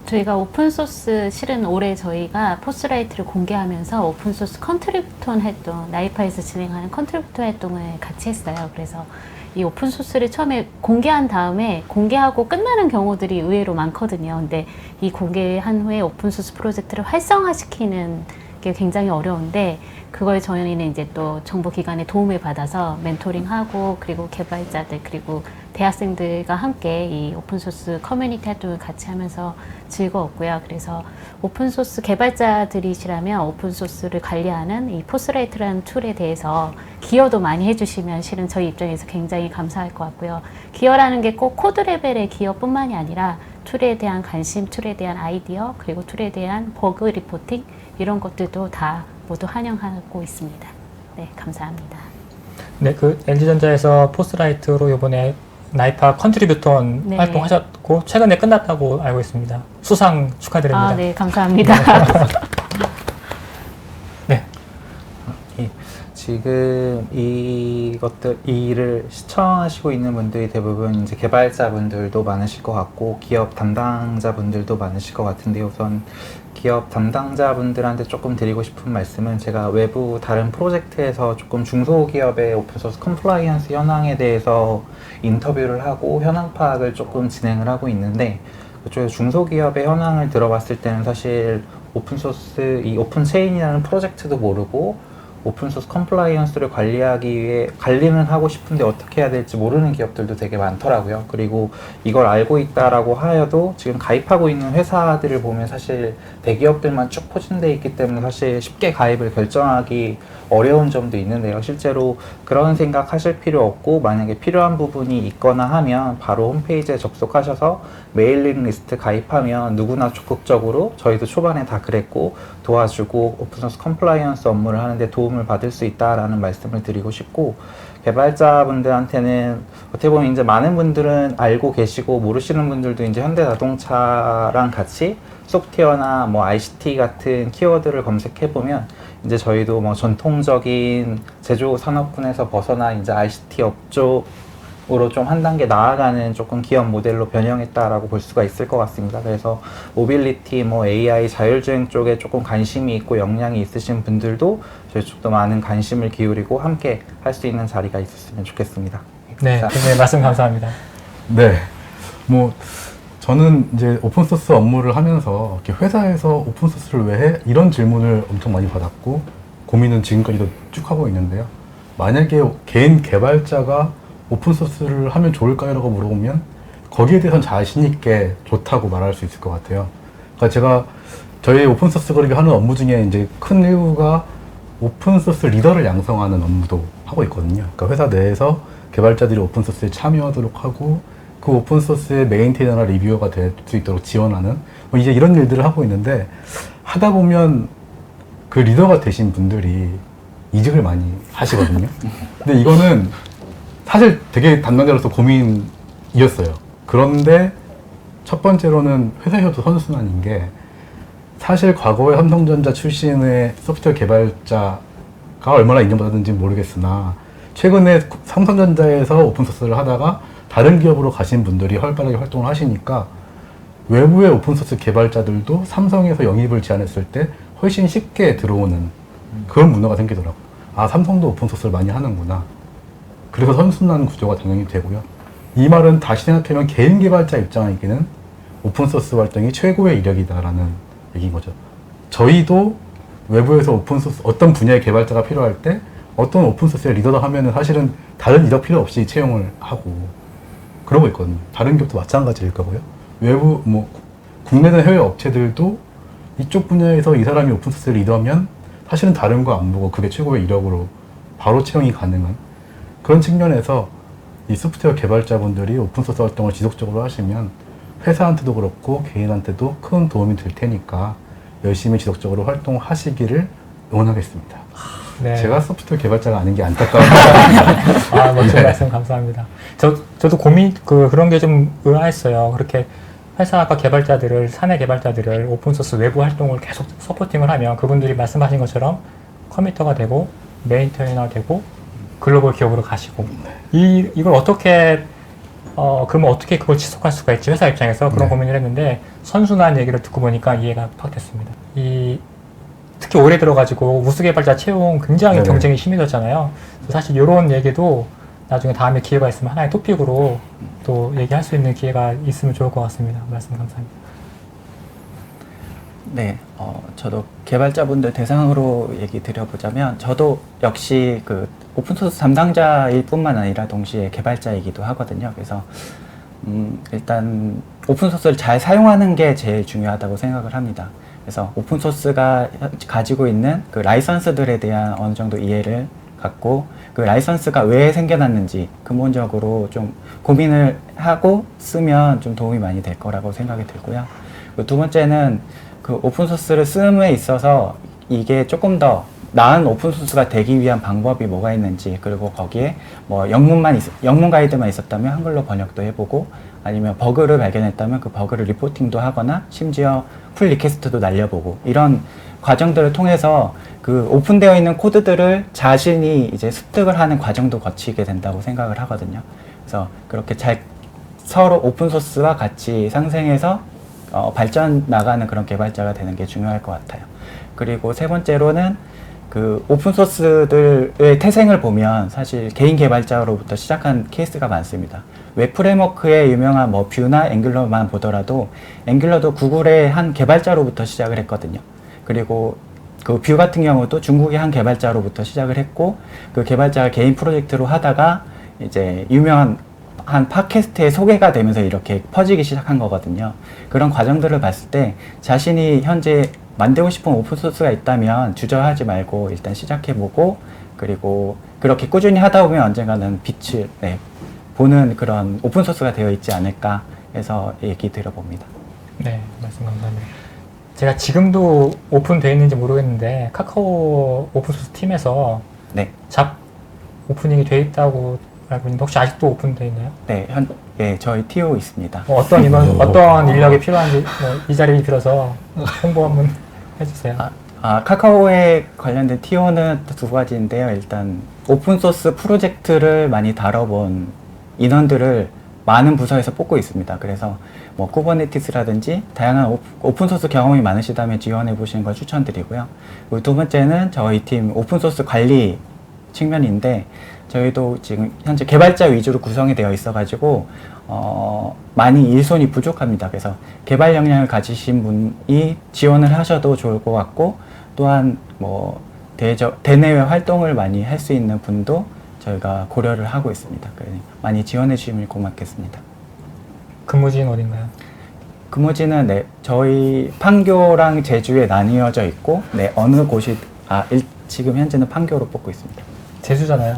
저희가 오픈소스 실은 올해 저희가 포스라이트를 공개하면서 오픈소스 컨트리뷰턴 활동, 나이파에서 진행하는 컨트리뷰턴 활동을 같이 했어요. 그래서 이 오픈소스를 처음에 공개한 다음에 공개하고 끝나는 경우들이 의외로 많거든요. 근데 이 공개한 후에 오픈소스 프로젝트를 활성화시키는 게 굉장히 어려운데 그걸 저희는 이제 또 정보기관의 도움을 받아서 멘토링하고 그리고 개발자들 그리고 대학생들과 함께 이 오픈소스 커뮤니티 활동을 같이 하면서 즐거웠고요. 그래서 오픈소스 개발자들이시라면 오픈소스를 관리하는 이 포스라이트라는 툴에 대해서 기여도 많이 해주시면 실은 저희 입장에서 굉장히 감사할 것 같고요. 기여라는 게 꼭 코드 레벨의 기여뿐만이 아니라 툴에 대한 관심, 툴에 대한 아이디어, 그리고 툴에 대한 버그 리포팅 이런 것들도 다 모두 환영하고 있습니다. 네, 감사합니다. 네, 그 LG전자에서 포스라이트로 이번에 나이파 컨트리뷰턴 네. 활동하셨고 최근에 끝났다고 알고 있습니다. 수상 축하드립니다. 아, 네, 감사합니다. 네. 지금 이 일을 시청하시고 있는 분들이 대부분 이제 개발자분들도 많으실 것 같고 기업 담당자분들도 많으실 것 같은데 우선 기업 담당자분들한테 조금 드리고 싶은 말씀은 제가 외부 다른 프로젝트에서 조금 중소기업의 오픈소스 컴플라이언스 현황에 대해서 인터뷰를 하고 현황 파악을 조금 진행을 하고 있는데 그쪽에서 중소기업의 현황을 들어봤을 때는 사실 오픈소스, 이 오픈체인이라는 프로젝트도 모르고 오픈소스 컴플라이언스를 관리하기 위해 관리는 하고 싶은데 어떻게 해야 될지 모르는 기업들도 되게 많더라고요. 그리고 이걸 알고 있다라고 하여도 지금 가입하고 있는 회사들을 보면 사실 대기업들만 쭉 포진되어 있기 때문에 사실 쉽게 가입을 결정하기 어려운 점도 있는데요. 실제로 그런 생각 하실 필요 없고 만약에 필요한 부분이 있거나 하면 바로 홈페이지에 접속하셔서 메일링 리스트 가입하면 누구나 적극적으로 저희도 초반에 다 그랬고 도와주고 오픈소스 컴플라이언스 업무를 하는데 도움을 받을 수 있다라는 말씀을 드리고 싶고 개발자분들한테는 어떻게 보면 이제 많은 분들은 알고 계시고 모르시는 분들도 이제 현대자동차랑 같이 소프트웨어나 뭐 ICT 같은 키워드를 검색해 보면 이제 저희도 뭐 전통적인 제조 산업군에서 벗어나 이제 ICT 업종으로 좀 한 단계 나아가는 조금 기업 모델로 변형했다라고 볼 수가 있을 것 같습니다. 그래서 모빌리티, 뭐 AI, 자율주행 쪽에 조금 관심이 있고 역량이 있으신 분들도 저희 쪽도 많은 관심을 기울이고 함께 할 수 있는 자리가 있었으면 좋겠습니다. 네, 자, 네, 말씀 감사합니다. 네. 뭐 저는 이제 오픈소스 업무를 하면서 이렇게 회사에서 오픈소스를 왜 해? 이런 질문을 엄청 많이 받았고 고민은 지금까지도 쭉 하고 있는데요. 만약에 개인 개발자가 오픈소스를 하면 좋을까요? 라고 물어보면 거기에 대해서는 자신 있게 좋다고 말할 수 있을 것 같아요. 그러니까 제가 저희 오픈소스 그룹이 하는 업무 중에 이제 큰 일부가 오픈소스 리더를 양성하는 업무도 하고 있거든요. 그러니까 회사 내에서 개발자들이 오픈소스에 참여하도록 하고 그 오픈소스의 메인테이너나 리뷰어가 될 수 있도록 지원하는 뭐 이제 이런 일들을 하고 있는데 하다 보면 그 리더가 되신 분들이 이직을 많이 하시거든요. 근데 이거는 사실 되게 담당자로서 고민이었어요. 그런데 첫 번째로는 회사에서도 선순환인 게 사실 과거에 삼성전자 출신의 소프트웨어 개발자가 얼마나 인정받았는지 모르겠으나 최근에 삼성전자에서 오픈소스를 하다가 다른 기업으로 가신 분들이 활발하게 활동을 하시니까 외부의 오픈소스 개발자들도 삼성에서 영입을 제안했을 때 훨씬 쉽게 들어오는 그런 문화가 생기더라고요. 아, 삼성도 오픈소스를 많이 하는구나. 그래서 선순환 구조가 당연히 되고요. 이 말은 다시 생각하면 개인 개발자 입장에게는 오픈소스 활동이 최고의 이력이다라는 얘기인 거죠. 저희도 외부에서 오픈소스 어떤 분야의 개발자가 필요할 때 어떤 오픈소스의 리더다 하면은 사실은 다른 이력 필요 없이 채용을 하고 그러고 있거든요. 다른 기업도 마찬가지일 거고요. 외부 뭐 국내나 해외 업체들도 이쪽 분야에서 이 사람이 오픈소스를 리더면 사실은 다른 거 안 보고 그게 최고의 이력으로 바로 채용이 가능한 그런 측면에서 이 소프트웨어 개발자분들이 오픈소스 활동을 지속적으로 하시면 회사한테도 그렇고 개인한테도 큰 도움이 될 테니까 열심히 지속적으로 활동하시기를 응원하겠습니다. 네. 제가 소프트웨어 개발자가 아닌 게 안타까워요. 아, 멋진 말씀 감사합니다. 저도 그런 게 좀 의아했어요. 그렇게 회사가 개발자들을, 사내 개발자들을 오픈소스 외부 활동을 계속 서포팅을 하면 그분들이 말씀하신 것처럼 커미터가 되고, 메인테이너가 되고, 글로벌 기업으로 가시고, 이걸 어떻게 그러면 어떻게 그걸 지속할 수가 있지? 회사 입장에서 그런 네. 고민을 했는데 선순환 얘기를 듣고 보니까 이해가 팍 됐습니다. 특히 올해 들어가지고 우수 개발자 채용 굉장히 네네. 경쟁이 심해졌잖아요. 그래서 사실 이런 얘기도 나중에 다음에 기회가 있으면 하나의 토픽으로 또 얘기할 수 있는 기회가 있으면 좋을 것 같습니다. 말씀 감사합니다. 네, 저도 개발자분들 대상으로 얘기 드려보자면 저도 역시 그 오픈소스 담당자일 뿐만 아니라 동시에 개발자이기도 하거든요. 그래서 일단 오픈소스를 잘 사용하는 게 제일 중요하다고 생각을 합니다. 그래서 오픈소스가 가지고 있는 그 라이선스들에 대한 어느 정도 이해를 갖고 그 라이선스가 왜 생겨났는지 근본적으로 좀 고민을 하고 쓰면 좀 도움이 많이 될 거라고 생각이 들고요. 그리고 두 번째는 그 오픈소스를 쓰임에 있어서 이게 조금 더 나은 오픈소스가 되기 위한 방법이 뭐가 있는지, 그리고 거기에 뭐 영문 가이드만 있었다면 한글로 번역도 해보고, 아니면 버그를 발견했다면 그 버그를 리포팅도 하거나 심지어 풀 리퀘스트도 날려보고, 이런 과정들을 통해서 그 오픈되어 있는 코드들을 자신이 이제 습득을 하는 과정도 거치게 된다고 생각을 하거든요. 그래서 그렇게 잘 서로 오픈소스와 같이 상생해서 발전 나가는 그런 개발자가 되는 게 중요할 것 같아요. 그리고 세 번째로는 그 오픈소스들의 태생을 보면 사실 개인 개발자로부터 시작한 케이스가 많습니다. 웹 프레임워크의 유명한 뭐 뷰나 앵귤러만 보더라도 앵귤러도 구글의 한 개발자로부터 시작을 했거든요. 그리고 그 뷰 같은 경우도 중국의 한 개발자로부터 시작을 했고, 그 개발자가 개인 프로젝트로 하다가 이제 유명한 한 팟캐스트에 소개가 되면서 이렇게 퍼지기 시작한 거거든요. 그런 과정들을 봤을 때 자신이 현재 만들고 싶은 오픈소스가 있다면 주저하지 말고 일단 시작해보고, 그리고 그렇게 꾸준히 하다 보면 언젠가는 빛을 보는 그런 오픈소스가 되어 있지 않을까 해서 얘기 들어봅니다. 네, 말씀 감사합니다. 제가 지금도 오픈되어 있는지 모르겠는데 카카오 오픈소스 팀에서 네, 잡 오프닝이 되어 있다고 알고 있는데 혹시 아직도 오픈되어 있나요? 네, 저희 TO 있습니다. 어떤 인원, 어떤 인력이 필요한지 이 자리를 빌어서 홍보 한번 해주세요. 카카오에 관련된 TO는 두 가지인데요. 일단 오픈소스 프로젝트를 많이 다뤄본 인원들을 많은 부서에서 뽑고 있습니다. 그래서 뭐 쿠버네티스라든지 다양한 오픈소스 경험이 많으시다면 지원해 보시는 걸 추천드리고요. 그리고 두 번째는 저희 팀 오픈소스 관리 측면인데, 저희도 지금 현재 개발자 위주로 구성이 되어 있어가지고 많이 일손이 부족합니다. 그래서 개발 역량을 가지신 분이 지원을 하셔도 좋을 것 같고, 또한 뭐 대내외 활동을 많이 할 수 있는 분도 저희가 고려를 하고 있습니다. 그러니 많이 지원해 주시면 고맙겠습니다. 근무지는 어딘가요? 근무지는 저희 판교랑 제주에 나뉘어져 있고, 어느 곳이 지금 현재는 판교로 뽑고 있습니다. 제주잖아요.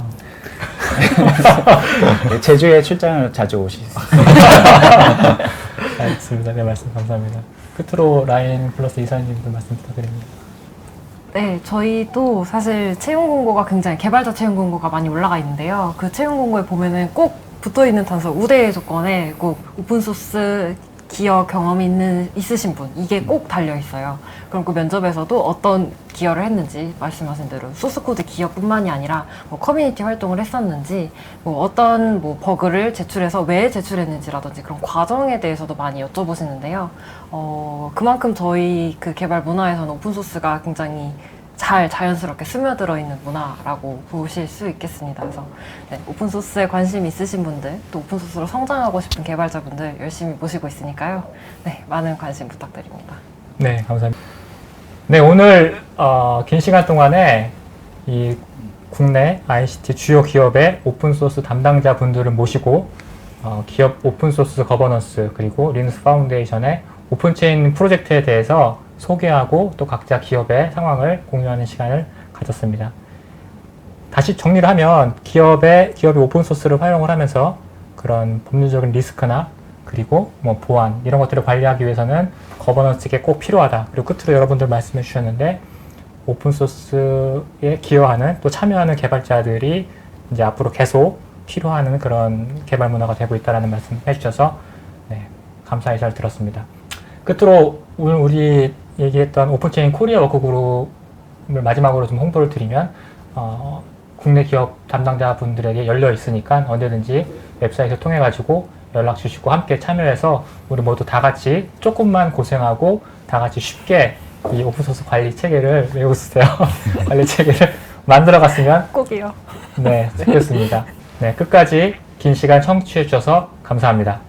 제주에 출장을 자주 오시죠. 알겠습니다. 네, 말씀 감사합니다. 끝으로 라인 플러스 이사님도 말씀 부탁드립니다. 네, 저희도 사실 채용 공고가 굉장히 개발자 채용 공고가 많이 올라가 있는데요. 그 채용 공고에 보면은 꼭 붙어 있는 단서 우대 조건에 꼭 오픈소스 기여 경험이 있으신 분, 이게 꼭 달려 있어요. 그럼 그 면접에서도 어떤 기여를 했는지, 말씀하신 대로 소스코드 기여뿐만이 아니라 뭐 커뮤니티 활동을 했었는지, 뭐 어떤 뭐 버그를 제출해서 왜 제출했는지라든지 그런 과정에 대해서도 많이 여쭤보시는데요. 그만큼 저희 그 개발 문화에서는 오픈소스가 굉장히 잘 자연스럽게 스며들어 있는 문화라고 보실 수 있겠습니다. 그래서 오픈소스에 관심 있으신 분들, 또 오픈소스로 성장하고 싶은 개발자분들 열심히 모시고 있으니까요. 네, 많은 관심 부탁드립니다. 네, 감사합니다. 네, 오늘 긴 시간 동안에 이 국내 ICT 주요 기업의 오픈소스 담당자분들을 모시고 기업 오픈소스 거버넌스 그리고 리눅스 파운데이션의 오픈체인 프로젝트에 대해서 소개하고 또 각자 기업의 상황을 공유하는 시간을 가졌습니다. 다시 정리를 하면 기업이 오픈소스를 활용을 하면서 그런 법률적인 리스크나 그리고 뭐 보안 이런 것들을 관리하기 위해서는 거버넌스가 꼭 필요하다. 그리고 끝으로 여러분들 말씀해 주셨는데 오픈소스에 기여하는 또 참여하는 개발자들이 이제 앞으로 계속 필요한 그런 개발 문화가 되고 있다는 말씀 해주셔서 감사히 잘 들었습니다. 끝으로 오늘 우리 얘기했던 오픈체인 코리아 워크그룹을 마지막으로 좀 홍보를 드리면 국내 기업 담당자분들에게 열려 있으니까 언제든지 웹사이트를 통해 가지고 연락 주시고 함께 참여해서 우리 모두 다 같이 조금만 고생하고 다 같이 쉽게 이 오픈소스 관리 체계를 외우세요. 관리 체계를 만들어 갔으면 꼭이요. 네, 좋겠습니다. 네, 끝까지 긴 시간 청취해 주셔서 감사합니다.